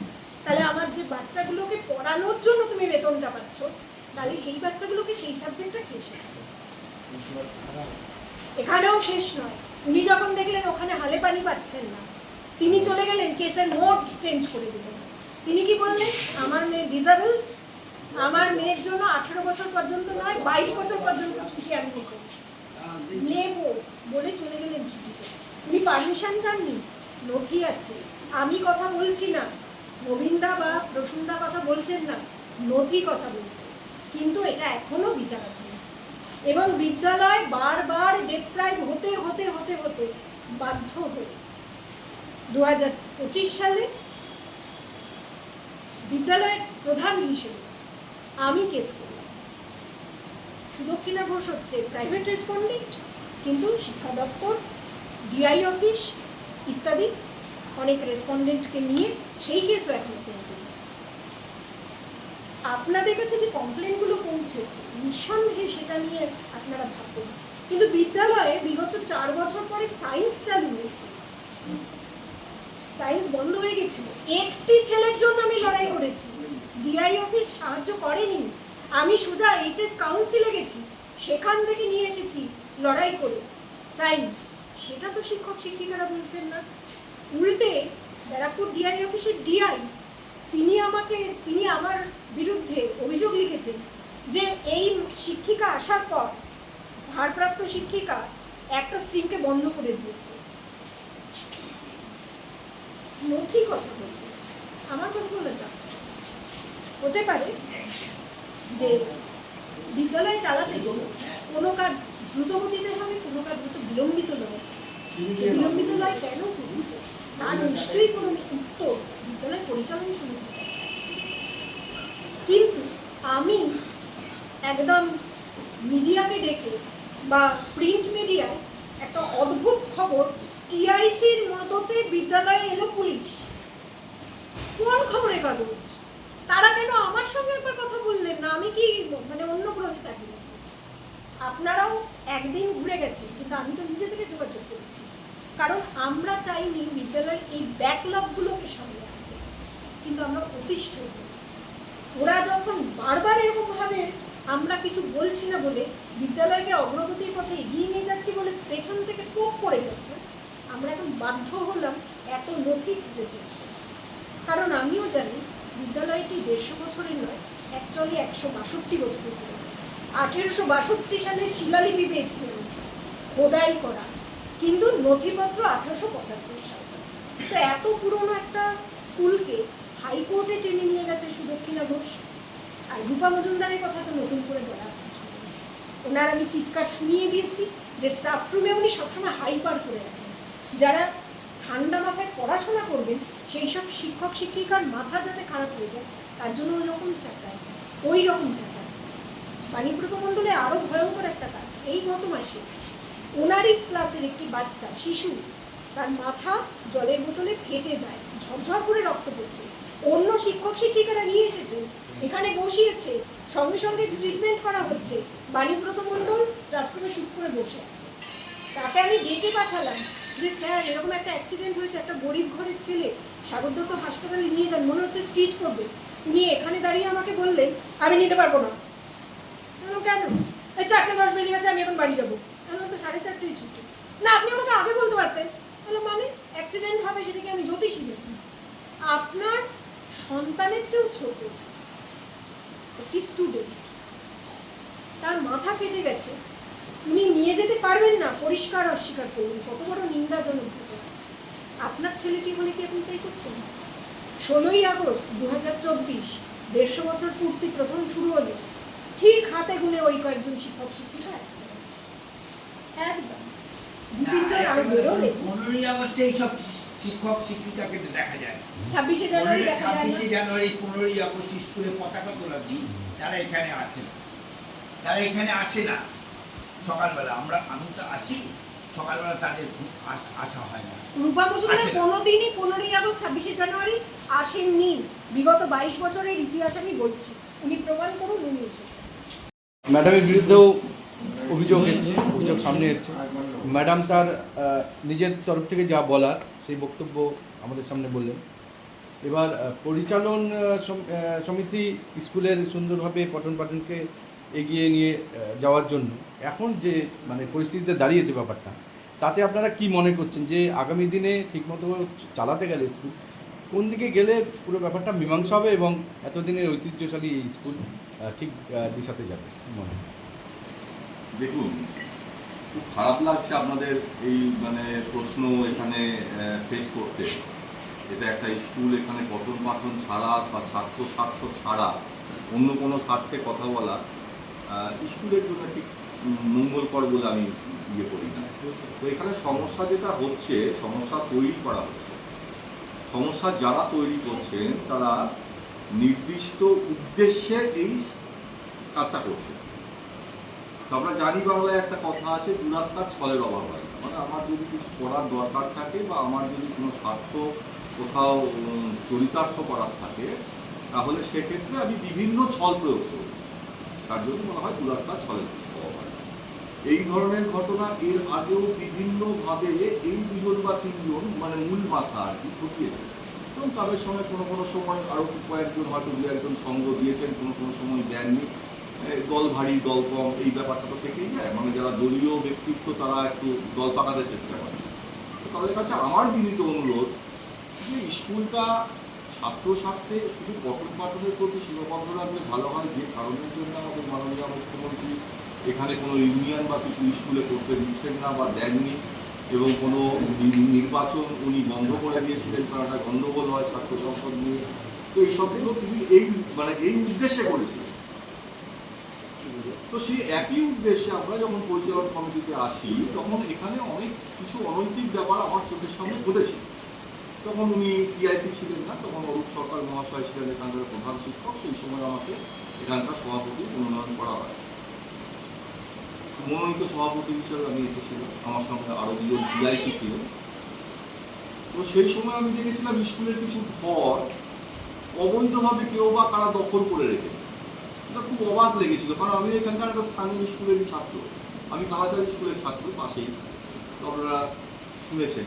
তাহলে আমার যে বাচ্চাগুলোকে পড়ানোর জন্য তুমি বেতনটা পাচ্ছ, তাহলে সেই বাচ্চাগুলোকে সেই সাবজেক্টটা কে শেখাবে? এখানেও শেষ নয়। উনি যখন দেখলেন ওখানে হালে পানি পাচ্ছেন না, তিনি চলে গেলেন কেসের মোড চেঞ্জ করে দিলেন। তিনি কি বললেন? আমার মেয়ে ডিসেবলড, আমার মেয়ের জন্য 18 বছর পর্যন্ত নয় 22 বছর পর্যন্ত ছুটি আমি নেব বলে চলে গেলেন ছুটিতে। উনি পারমিশন চাননি, নথি আছে। আমি কথা বলছি না, নবীনদা বা প্রসূনদা কথা বলছেন না, নথি কথা বলছে। কিন্তু এটা এখনো বিচারাধীন এবং বিদ্যালয় বারবার ডেপ্রাইভ হতে হতে হতে হতে বাধ্য হয়ে 2025 সালে বিদ্যালয়ের প্রধান হিসেবে আমি কেস করলাম। সুদক্ষিণা ঘোষ হচ্ছে প্রাইভেট রেসপন্ডেন্ট, কিন্তু শিক্ষা দপ্তর, ডিআই অফিস ইত্যাদি অনেক রেসপন্ডেন্টকে নিয়ে সেই কেসও এখনো পর্যন্ত। আপনাদের কাছে যে কমপ্লেনগুলো পৌঁছেছে নিঃসন্দেহে সেটা নিয়ে আপনারা ভাববেন, কিন্তু বিদ্যালয়ে বিগত 4 বছর পরে সায়েন্স চালু হয়েছে, সায়েন্স বন্ধ হয়ে গেছিল। একটি ছেলের জন্য আমি লড়াই করেছি, ডিআই অফিস সাহায্য করেনি। আমি সোজা এইচএস কাউন্সিলে গেছি, সেখান থেকে নিয়ে এসেছি লড়াই করে সায়েন্স। সেটা তো শিক্ষক শিক্ষিকারা বলছেন না। উল্টে ব্যারাকপুর ডিআই অফিসের ডিআই তিনি আমার বিরুদ্ধে অভিযোগ লিখেছেন যে এই শিক্ষিকা আসার পর ভারপ্রাপ্ত শিক্ষিকা একটা স্ট্রিমকে বন্ধ করে দিয়েছে। নথি কথা বলতে আমার কথা বলে তা হতে পারে যে বিদ্যালয় চালাতে গেলে কোনো কাজ দ্রুতগতিতে হবে, কোনো কাজ দ্রুত বিলম্বিত নয়। বিলম্বিত নয় কেন করছে তার নিশ্চয়ই কোনো উত্তর বিদ্যালয় পরিচালন সমিতির কাছে আছে। কিন্তু আমি একদম মিডিয়াকে ডেকে বা প্রিন্ট মিডিয়ায় একটা অদ্ভুত খবর, টিআইসির মদতে বিদ্যালয়ে এলো পুলিশ। কোন খবরের কাগজ? তারা কেন আমার সঙ্গে একবার কথা বললেন না? আমি কি মানে অন্য গ্রহে থাকি? আপনারাও একদিন ঘুরে গেছেন, কিন্তু আমি তো নিজে থেকে যোগাযোগ করেছি, কারণ আমরা চাইনি বিদ্যালয়ের এই ব্যাকলগগুলোকে সামনে আনতে, কিন্তু আমরা অতিষ্ঠ হয়ে গেছি। ওরা যখন বারবার এরকমভাবে আমরা কিছু বলছি না বলে, বিদ্যালয়কে অগ্রগতির পথে এগিয়ে নিয়ে যাচ্ছি বলে পেছন থেকে কোপ পড়ে যাচ্ছে, আমরা এখন বাধ্য হলাম এত নথি তুলে দিতে। কারণ আমিও জানি বিদ্যালয়টি 150 বছরের নয়, অ্যাকচুয়ালি 162 বছরের। 1862 সালে শিলালিপি পেয়েছিলেন খোদাই করা, কিন্তু নথিপত্র 1875 সালে। তো এত পুরনো একটা স্কুলকে হাইকোর্টে টেনে নিয়ে গেছে সুদক্ষিণা ঘোষ। আর রূপা মজুমদারের কথা তো নতুন করে বলার কিছু নেই। ওনার আমি চিৎকার শুনিয়ে দিয়েছি যে স্টাফ রুমে উনি সবসময় হাইপার করে রাখেন। যারা ঠান্ডা মাথায় পড়াশোনা করবেন, সেই সব শিক্ষক শিক্ষিকার মাথা যাতে খারাপ হয়ে যায় তার জন্য ওই রকম চাচায়। বাণীপ্রত মণ্ডলে আরও ভয়ঙ্কর একটা কাজ, এই গত মাসে ওনারই ক্লাসের একটি বাচ্চা শিশু, তার মাথা জলের বোতলে ফেটে যায়, ঝরঝর করে রক্ত পড়ছে। অন্য শিক্ষক শিক্ষিকারা নিয়ে এসেছে, এখানে বসিয়েছে, সঙ্গে সঙ্গে ট্রিটমেন্ট করা হচ্ছে। বাণীপ্রত মণ্ডল স্টাফ রুমে চুপ করে বসে আছে। তাকে আমি ডেকে পাঠালাম যে স্যার এরকম একটা অ্যাক্সিডেন্ট হয়েছে, একটা গরিব ঘরের ছেলে, সাগরদত্ত হাসপাতালে নিয়ে যান, মনে হচ্ছে স্টিচ করবে। উনি এখানে দাঁড়িয়ে আমাকে বললেন আমি নিতে পারবো না। কেন? এই 4:10 বেজে গেছে, আমি এখন বাড়ি যাবো। এখন তো 4:30 ছুটি। না, আপনি আমাকে আগে বলতে পারতেন। বললো মানে অ্যাক্সিডেন্ট হবে সেটাকে আমি জ্যোতিষী দেখি? আপনার সন্তানের চেয়েও ছোট একটি স্টুডেন্ট, তার মাথা ফেটে গেছে, উনি নিয়ে যেতে পারবেন না, পরিষ্কার অস্বীকার করবেন। কত বড় নিন্দাজনক ঘটনা। আপনার ছেলেটি হলে কি আপনি তাই করতেন? 16ই আগস্ট 2024, 150 বছর পূর্তি প্রথম শুরু হলো, ঠিক হাতে গুনে ওই কয়েকজন শিক্ষক শিক্ষিকা অ্যাক্সিডেন্ট। একদম 2-3 জন আরো বেরোলে। 15ই আগস্টে এইসব শিক্ষক শিক্ষিকাকে দেখা যায়। 26শে জানুয়ারি দেখা যায় না। 26শে জানুয়ারি, 15ই আগস্ট স্কুলে পতাকা তোলা দিই, তারা এখানে আসে না। সকালবেলা আমি তো আসি, সকালবেলা তাদের আসা হয় না। রূপা মজুমদার কোনোদিনই 15ই আগস্ট 26শে জানুয়ারি আসেননি। বিগত 22 বছরের ইতিহাস আমি বলছি, উনি প্রমাণ করুন উনি এসেছেন। ম্যাডামের বিরুদ্ধেও অভিযোগ সামনে এসছে। ম্যাডাম তার নিজের তরফ থেকে যা বলার সেই বক্তব্য আমাদের সামনে বললেন। এবার পরিচালন সমিতি স্কুলের সুন্দরভাবে পঠন পাঠনকে এগিয়ে নিয়ে যাওয়ার জন্য এখন যে মানে পরিস্থিতিতে দাঁড়িয়েছে ব্যাপারটা, তাতে আপনারা কি মনে করছেন যে আগামী দিনে ঠিকমতো চালাতে গেলে স্কুল কোন দিকে গেলে পুরো ব্যাপারটা মীমাংসা হবে এবং এতদিনের ঐতিহ্যশালী স্কুল ঠিক দিশাতে যাবে মনে হয়? দেখুন, খুব খারাপ লাগছে আপনাদের এই মানে প্রশ্ন এখানে ফেস করতে। এটা একটা স্কুল, এখানে পঠন পাঠন ছাড়া বা ছাত্র স্বার্থ ছাড়া অন্য কোনো স্বার্থে কথা বলা স্কুলের জন্য ঠিক মঙ্গলকর বলে আমি করি না। তো এখানে সমস্যা যেটা হচ্ছে, সমস্যা তৈরি করা হচ্ছে। সমস্যা যারা তৈরি করছেন তারা নির্দিষ্ট উদ্দেশ্যে এই কাজটা করছে। তো আমরা জানি বাংলায় একটা কথা আছে, দুরাত্মার ছলের অভাব হয়। মানে আমার যদি কিছু করার দরকার থাকে বা আমার যদি কোনো স্বার্থ কোথাও চরিতার্থ করার থাকে, তাহলে সেক্ষেত্রে আমি বিভিন্ন ছল প্রয়োগ করব। তার জন্য মনে হয় দুরাত্মার ছলের অভাব হয়। এই ধরনের ঘটনা এর আগেও বিভিন্নভাবে এই 2 বা 3 জন মানে মূল মাথা আর কি ঘটিয়েছে, এবং তাদের সঙ্গে কোনো সময় আরও কয়েকজন হয়তো 2-1 সঙ্গ দিয়েছেন, কোনো সময় দেননি। দল ভারী দল কম এই ব্যাপারটা তো থেকেই যায়। মানে যারা দলীয় ব্যক্তিত্ব তারা একটু দল পাকাতে চেষ্টা করে। তো তাদের কাছে আমার বিনীত অনুরোধ যে স্কুলটা ছাত্র স্বার্থে শুধু পঠন পাঠনের প্রতি সীমাবদ্ধ রাখলে ভালো হয়। যে কারণের জন্য আমাদের মাননীয় মুখ্যমন্ত্রী এখানে কোনো ইউনিয়ন বা কিছু স্কুলে করতে দিচ্ছেন না বা দেননি, এবং কোনো নির্বাচন উনি বন্ধ করে দিয়েছিলেন, কারণ একটা গণ্ডগোল হয় ছাত্র সংসদ নিয়ে। তো এই সবগুলো তিনি এই উদ্দেশ্যে করেছিলেন। তো সেই একই উদ্দেশ্যে আমরা যখন পরিচালন কমিটিতে আসি, তখন এখানে অনেক কিছু অনৈতিক ব্যাপার আমার চোখের সামনে ঘটেছিল। তখন উনি টিআইসি ছিলেন না, তখন অরূপ সরকার মহাশয় ছিলেন এখানকার প্রধান শিক্ষক। সেই সময় আমাকে এখানকার সভাপতি মনোনয়ন করা হয়। মনোনীত সভাপতি হিসেবে আমি এসেছিলাম, আমার সঙ্গে আরও দুজন পিআইসি ছিল। তো সেই সময় আমি দেখেছিলাম স্কুলের কিছু ঘর অবৈধভাবে কেউ বা কারা দখল করে রেখেছে। এটা খুব অবাক লেগেছিল, কারণ আমি এখানকার একটা স্থানীয় স্কুলেরই ছাত্র, আমি কালাচারি স্কুলের ছাত্র পাশেই, তো আপনারা শুনেছেন।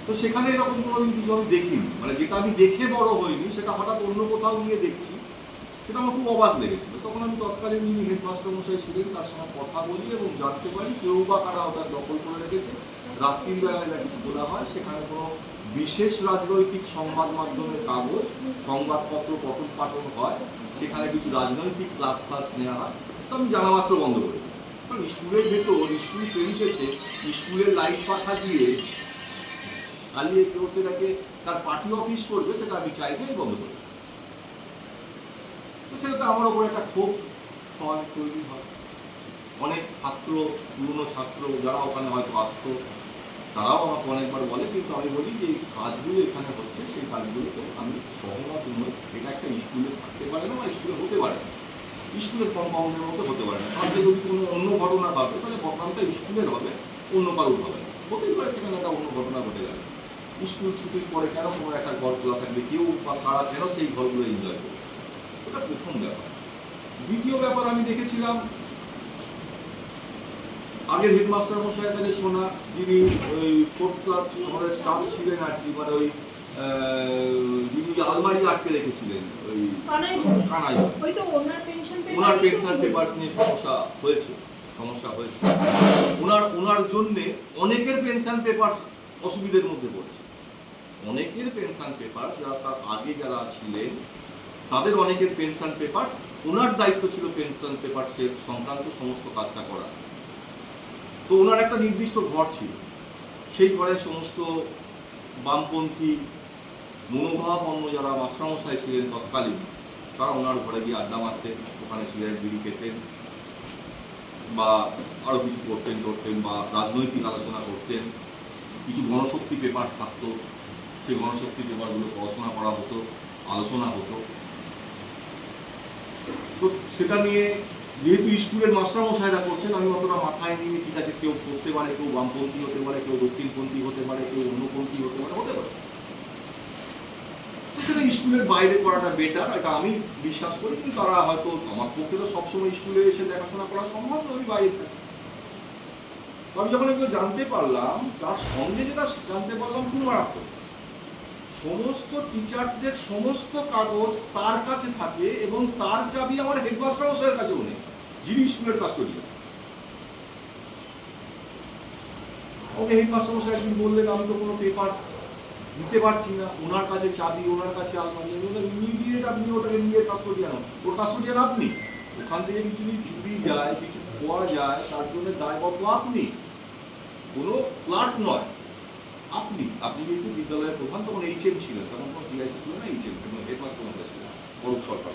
তো সেখানে এরকম কোনোদিন কিছু আমি দেখিনি, মানে যেটা আমি দেখে বড় হইনি সেটা হঠাৎ অন্য কোথাও গিয়ে দেখছি, সেটা আমার খুব অবাক লেগেছিল। তখন আমি তৎকালীন যিনি হেডমাস্টার মশাই ছিলেন তার সঙ্গে কথা বলি এবং জানতে পারি কেউ বা কারা ওটা দখল করে রেখেছে। রাত্রির বেলায় যাকে বলা হয়, সেখানে কোনো বিশেষ রাজনৈতিক সংবাদ মাধ্যমের কাগজ, সংবাদপত্র পঠন পাঠন হয়, সেখানে কিছু রাজনৈতিক ক্লাস নেওয়া হয়। তো আমি জানা মাত্র বন্ধ করি, কারণ স্কুলের ভেতর স্কুল প্রেমিসেসে স্কুলের লাইট পাখা দিয়ে চালিয়ে কেউ সেটাকে তার পার্টি অফিস করবে, সেটা আমি চাইলেই বন্ধ করি। তো সেটাতে আমার ওপর একটা ক্ষোভ হয়, তৈরি হয়। অনেক ছাত্র, পুরনো ছাত্র যারা ওখানে হয়তো আসতো, তারাও আমাকে অনেকবার বলে, কিন্তু আমি বলি যে এই কাজগুলো এখানে হচ্ছে, সেই কাজগুলোকে আমি সহমত নই। এটা একটা স্কুলে থাকতে পারে না বা স্কুলে হতে পারে না, স্কুলের কম্পাউন্ডের মধ্যে হতে পারে না। তাহলে যদি কোনো অন্য ঘটনা ঘটে তাহলে ঘটনাটা স্কুলের হবে, অন্য কারোর হবে না। হতেই পারে সেখানে একটা অন্য ঘটনা ঘটে যাবে। স্কুল ছুটির পরে কেন কোনো একটা ঘর খোলা থাকবে, কেউ বা কারা কেন সেই ঘরগুলো এনজয় করবে, এটা প্রথম ব্যাপার। দ্বিতীয় ব্যাপার আমি দেখেছিলাম, আগের হেডমাস্টার মশাইয়ের কাছে শোনা, যিনি ওই 4th ক্লাস আমাদের স্টাফ ছিলেন আর কি, মানে ওই যিনি আলমারি আটকে রেখেছিলেন ওই কানাই, ওনার পেনশন পেপারস নিয়ে সমস্যা হয়েছে। ওনার জন্যে অনেকের পেনশন পেপারস অসুবিধার মধ্যে পড়ছে। অনেকের পেনশন পেপারস, যারা তার আগে যারা ছিলেন তাদের অনেকের পেনশন পেপারস, ওনার দায়িত্ব ছিল পেনশন পেপারসের সংক্রান্ত সমস্ত কাজটা করা। তো ওনার একটা নির্দিষ্ট ঘর ছিল, সেই ঘরে সমস্ত বামপন্থী মনোভাবাপন্ন যারা মাস্টারমশাই ছিলেন তৎকালীন, তারা ওনার ঘরে গিয়ে আড্ডা মারতেন, ওখানে সিগারেট বিড়ি খেতেন বা আরও কিছু করতেন বা রাজনৈতিক আলোচনা করতেন। কিছু গণশক্তি পেপার থাকতো, সেই গণশক্তি পেপারগুলো পড়াশোনা করা হতো, আলোচনা হতো। তো সেটা নিয়ে যেহেতু স্কুলের মাস্টারমশাইরা করছেন, আমি অতটা মাথায় নিয়ে, ঠিক আছে কেউ করতে পারে, কেউ বামপন্থী হতে পারে, কেউ দক্ষিণপন্থী হতে পারে, কেউ অন্যপন্থী হতে পারে, তো সেটা স্কুলের বাইরে করাটা বেটার, এটা আমি বিশ্বাস করি। কিন্তু তারা হয়তো, আমার পক্ষে তো সবসময় স্কুলে এসে দেখাশোনা করা সম্ভব নয়, আমি বাইরে থাকি। আমি যখন এগুলো জানতে পারলাম, তার সঙ্গে যেটা জানতে পারলাম খুব মারাত্মক, সমস্ত টিচার্সদের সমস্ত কাগজ তার কাছে থাকে এবং তার চাবি আমার হেডমাস্টার মশাইয়ের কাছেও নেই, যিনি স্কুলের কাস্টোডিয়ান। ওকে হেডমাস্টার মশাই একদিন বললেন, আমি তো কোনো পেপার দিতে পারছি না, ওনার কাছে চাবি, ওনার কাছে আলমারি, ইমিডিয়েট আপনি ওটাকে নিয়ে কাস্টোডিয়ান, ওর কাস্টোডিয়ান আপনি। ওখান থেকে কিছু যদি চুরি যায়, কিছু পাওয়া যায়, তার জন্য দায়বদ্ধ আপনি, কোনো ক্লার্ক নয়। আপনি যেহেতু বিদ্যালয়ের প্রধান, তখন HM ছিলেন, তখন কোনো পিআইসি ছিল না, HM হেডমাস্টার মশাই ছিলেন, অরূপ সরকার।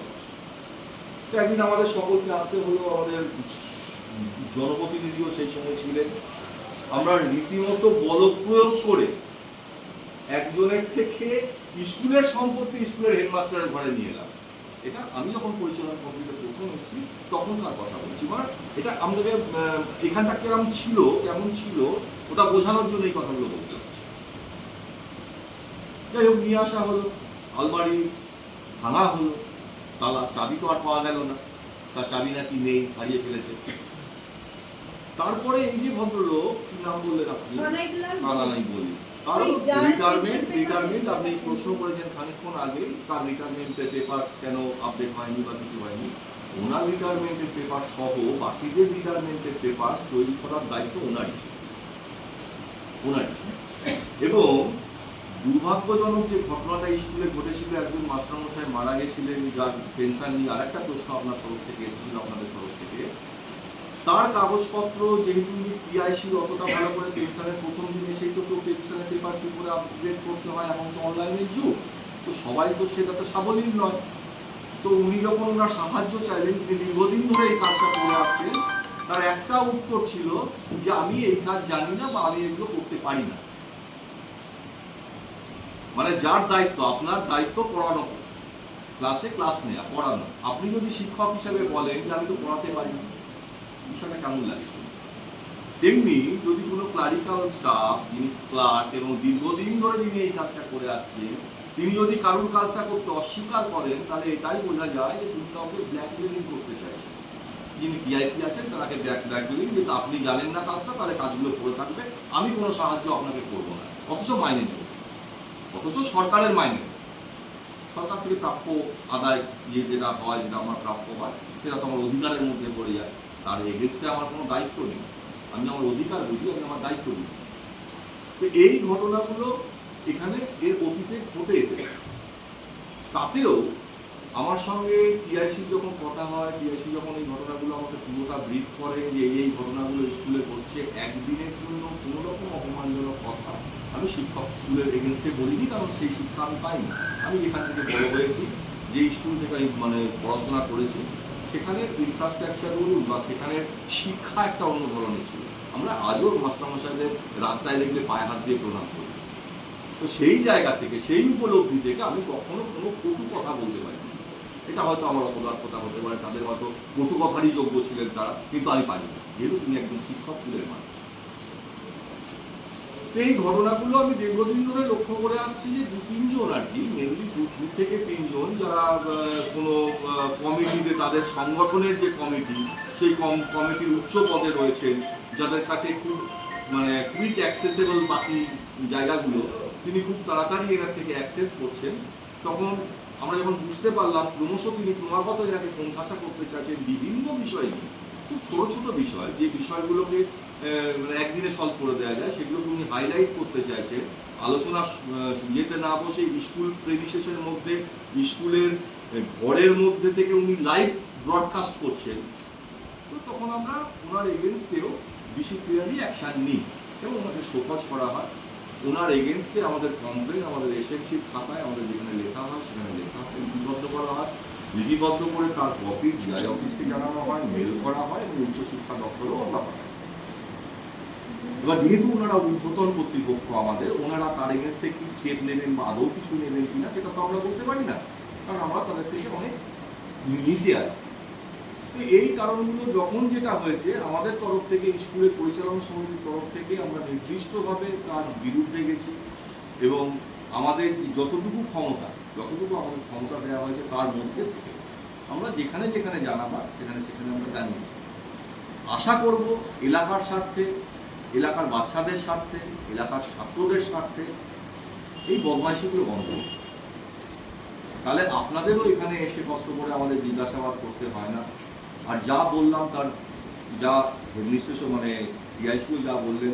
তো একদিন আমাদের সকলকে আসতে হলো, আমাদের জনপ্রতিনিধিও সেই সময় ছিলেন। আমরা রীতিমতো বল প্রয়োগ করে একজনের থেকে স্কুলের সম্পত্তি স্কুলের হেডমাস্টারের ঘরে নিয়ে এলাম। এটা আমি যখন পরিচালনা কমিটিতে প্রথম এসেছি তখনকার কথা বলছি, মানে এটা আমাদের এখানটা কেমন ছিল ওটা বোঝানোর জন্য এই কথাগুলো বলতে হচ্ছে। যাই হোক, নিয়ে আসা হলো, আলমারি ভাঙা হলো, তালা, চাবি তো আর পাওয়া গেল না, তার চাবি নাকি নেই, হারিয়ে ফেলেছে। তারপরে এই যে ভদ্রলোক, কি নাম বললেন আপনি? কানাই বলি। কারণ রিটায়ারমেন্ট আপনি প্রশ্ন করেছেন খানিকক্ষণ আগে, তার রিটায়ারমেন্টের পেপারস কেন আপডেট হয়নি বা কিছু হয়নি। ওনার রিটায়ারমেন্টের পেপার সহ বাকিদের রিটায়ারমেন্টের পেপার তৈরি করার দায়িত্ব ওনারই ছিল। এবং দুর্ভাগ্যজনক যে ঘটনাটা স্কুলে ঘটেছিল, একজন মাস্টারমশাই মারা গেছিলেন, যার পেনশন নিয়ে আরেকটা প্রশ্ন আপনার তরফ থেকে এসেছিল, আপনাদের তরফ থেকে। তার কাগজপত্র যেহেতু পিআইসি অতটা ভালো করে পেনশনের প্রথম দিনে, সেই তো পেনশনের পেপার কি করে আপডেট করতে হয়, এমন তো অনলাইনের যুগ, তো সবাই তো সেটাতে সাবলীল নয়। তো উনি যখন ওনার সাহায্য চাইলেন, তিনি দীর্ঘদিন ধরে এই কাজটা করে আসছেন, তার একটা উত্তর ছিল যে আমি এই কাজ জানি না বা আমি এগুলো করতে পারি না। মানে যার দায়িত্ব, আপনার দায়িত্ব পড়ানো, ক্লাসে ক্লাস নেওয়া, পড়ানো। আপনি যদি শিক্ষক হিসেবে বলেন যে আমি তো পড়াতে পারি না, বিষয়টা কেমন লাগছে। তেমনি যদি কোনো ক্লারিক্যাল স্টাফ, যিনি ক্লার্ক এবং দীর্ঘদিন ধরে যিনি এই কাজটা করে আসছেন, তিনি যদি কারোর কাজটা করতে অস্বীকার করেন, তাহলে এটাই বোঝা যায় যে তিনি কাউকে ব্ল্যাকমেলিং করতে চাইছেন। যিনি টিআইসি আছেন তাকে ব্ল্যাকমেলিং, যে আপনি জানেন না কাজটা, তাহলে কাজগুলো করে থাকবে, আমি কোনো সাহায্য আপনাকে করবো না, অথচ মাইনে নেব, অথচ সরকারের মাইনে নেব, সরকার থেকে প্রাপ্য আদায় যেটা হয়, যেটা আমার প্রাপ্য হয়, সেটা তো আমার অধিকারের মধ্যে পড়ে যায়। তার এগেনস্টে আমার কোনো দায়িত্ব নেই, আমি আমার অধিকার বুঝি, আমি আমার দায়িত্ব বুঝি। তো এই ঘটনাগুলো এখানে এর অতীতে ঘটে এসেছে। তাতেও আমার সঙ্গে টিআইসি যখন কথা হয়, টিআইসি যখন এই ঘটনাগুলো আমাকে পুরোটা ব্রিফ করে যে এই ঘটনাগুলো স্কুলে ঘটছে, একদিনের জন্য কোনো রকম অপমানজনক কথা আমি শিক্ষক স্কুলের এগেনস্টে বলিনি, কারণ সেই শিক্ষা আমি পাইনি। আমি এখান থেকে বড় হয়েছি, যে স্কুল থেকে আমি পড়াশোনা করেছি, সেখানের ইনফ্রাস্ট্রাকচার বলুন বা সেখানের শিক্ষা একটা অন্য ধরনের ছিল। আমরা আজও মাস্টারমশাইদের রাস্তায় দেখলে পায়ে হাত দিয়ে প্রণাম করি। তো সেই জায়গা থেকে, সেই উপলব্ধি থেকে আমি কখনো কোনো কটু কথা বলতে পারি। এটা হয়তো আমার অপদার্থতা হতে পারে, তাদের হয়তো কটু কথারই যোগ্য ছিলেন তারা, কিন্তু আমি পারি না, যেহেতু তিনি একজন শিক্ষক স্কুলের মানুষ। তো এই ঘটনাগুলো আমি দীর্ঘদিন ধরে লক্ষ্য করে আসছি যে 2-3 আর কি, মেনলি 2 থেকে 3 জন যারা কোনো কমিটিতে, তাদের সংগঠনের যে কমিটি, সেই কমিটির উচ্চ পদে রয়েছেন, যাদের কাছে খুব কুইক অ্যাক্সেসেবল বাকি জায়গাগুলো তিনি খুব তাড়াতাড়ি এনার থেকে অ্যাক্সেস করছেন। তখন আমরা যখন বুঝতে পারলাম ক্রমশ তিনি ক্রমাগত এনাকে কোণঠাসা করতে চাইছেন বিভিন্ন বিষয় নিয়ে, খুব ছোট ছোট বিষয়, যে বিষয়গুলোকে একদিনে সলভ করে দেওয়া যায়, সেগুলোকে উনি হাইলাইট করতে চাইছেন। আলোচনা ইয়েতে না বসে স্কুল প্রেমিসেসের মধ্যে, স্কুলের ঘরের মধ্যে থেকে উনি লাইভ ব্রডকাস্ট করছেন। তো তখন আমরা ওনার এগেনস্টেও ডিসিপ্লিনারি অ্যাকশান নিই এবং ওনাকে শোকজ করা হয়। ওনার এগেনস্টে আমাদের কমপ্লেন, আমাদের এসএমসির খাতায় আমাদের যেখানে লেখা হয় সেখানে লেখা হয়, লিপিবদ্ধ করা হয়, লিপিবদ্ধ করে তার কপি ডিআই অফিসকে জানানো হয়, মেল করা হয় এবং উচ্চশিক্ষা দপ্তরেও আমরা পাঠাই। এবার যেহেতু ওনারা ঊর্ধ্বতন কর্তৃপক্ষ আমাদের, ওনারা তার এগেনস্টে কি স্টেপ নেবেন বা আদৌ কিছু নেবেন কিনা সেটা তো আমরা বলতে পারি না, কারণ আমরা তাদের থেকে অনেক নিচে আছি। তো এই কারণগুলো যখন যেটা হয়েছে, আমাদের তরফ থেকে, স্কুলের পরিচালনা সমিতির তরফ থেকে আমরা নির্দিষ্টভাবে তার বিরুদ্ধে গেছি এবং আমাদের যতটুকু আমাদের ক্ষমতা দেওয়া হয়েছে তার মধ্যে থেকে আমরা যেখানে যেখানে জানাবার সেখানে আমরা জানিয়েছি। আশা করব এলাকার স্বার্থে, এলাকার বাচ্চাদের স্বার্থে, এলাকার ছাত্রদের স্বার্থে এই বদমাইশিগুলো বন্ধ, তাহলে আপনাদেরও এখানে এসে কষ্ট করে আমাদের জিজ্ঞাসাবাদ করতে হয় না। আর যা বললাম, তার যা হেডমিস্ট্রেসও টিআইসিও যা বললেন,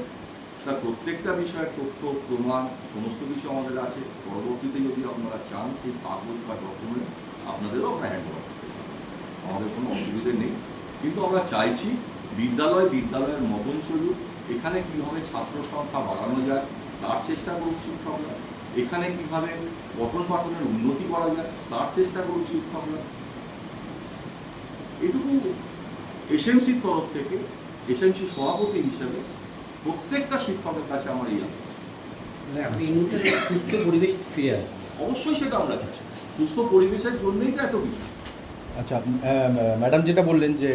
তার প্রত্যেকটা বিষয়ের তথ্য প্রমাণ সমস্ত বিষয় আমাদের আছে। পরবর্তীতে যদি আপনারা চান সেই কাগজ বা ডকুমেন্ট আপনাদেরও আমরা হ্যান্ড ওভার করতে পারবো, আমাদের কোনো অসুবিধে নেই। কিন্তু আমরা চাইছি বিদ্যালয়ের মতন চলুক, এখানে কীভাবে ছাত্র সংখ্যা বাড়ানো যায় তার চেষ্টা করুক শিক্ষকরা, এখানে কীভাবে পঠন পাঠনের উন্নতি করা যায় তার চেষ্টা করুক শিক্ষকরা। এটুকু এসএমসির তরফ থেকে, এসএমসি সভাপতি হিসেবে প্রত্যেকটা শিক্ষকের কাছে আমার এই সুস্থ পরিবেশ ফিরে আসবে, অবশ্যই সেটা আমরা চাচ্ছি। সুস্থ পরিবেশের জন্যই তো এত কিছু। আচ্ছা, ম্যাডাম যেটা বললেন যে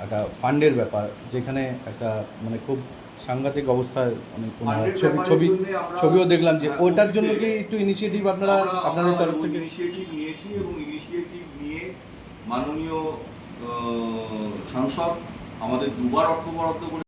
একটা ফান্ডের ব্যাপার, যেখানে একটা খুব সাংঘাতিক অবস্থায় ছবিও দেখলাম, যে ওইটার জন্য কি একটু ইনিশিয়েটিভ আপনাদের তরফ থেকে? ইনিশিয়েটিভ নিয়েছি এবং ইনিশিয়েটিভ নিয়ে মাননীয় সাংসদ আমাদের 2বার অর্থ বরাদ্দ করে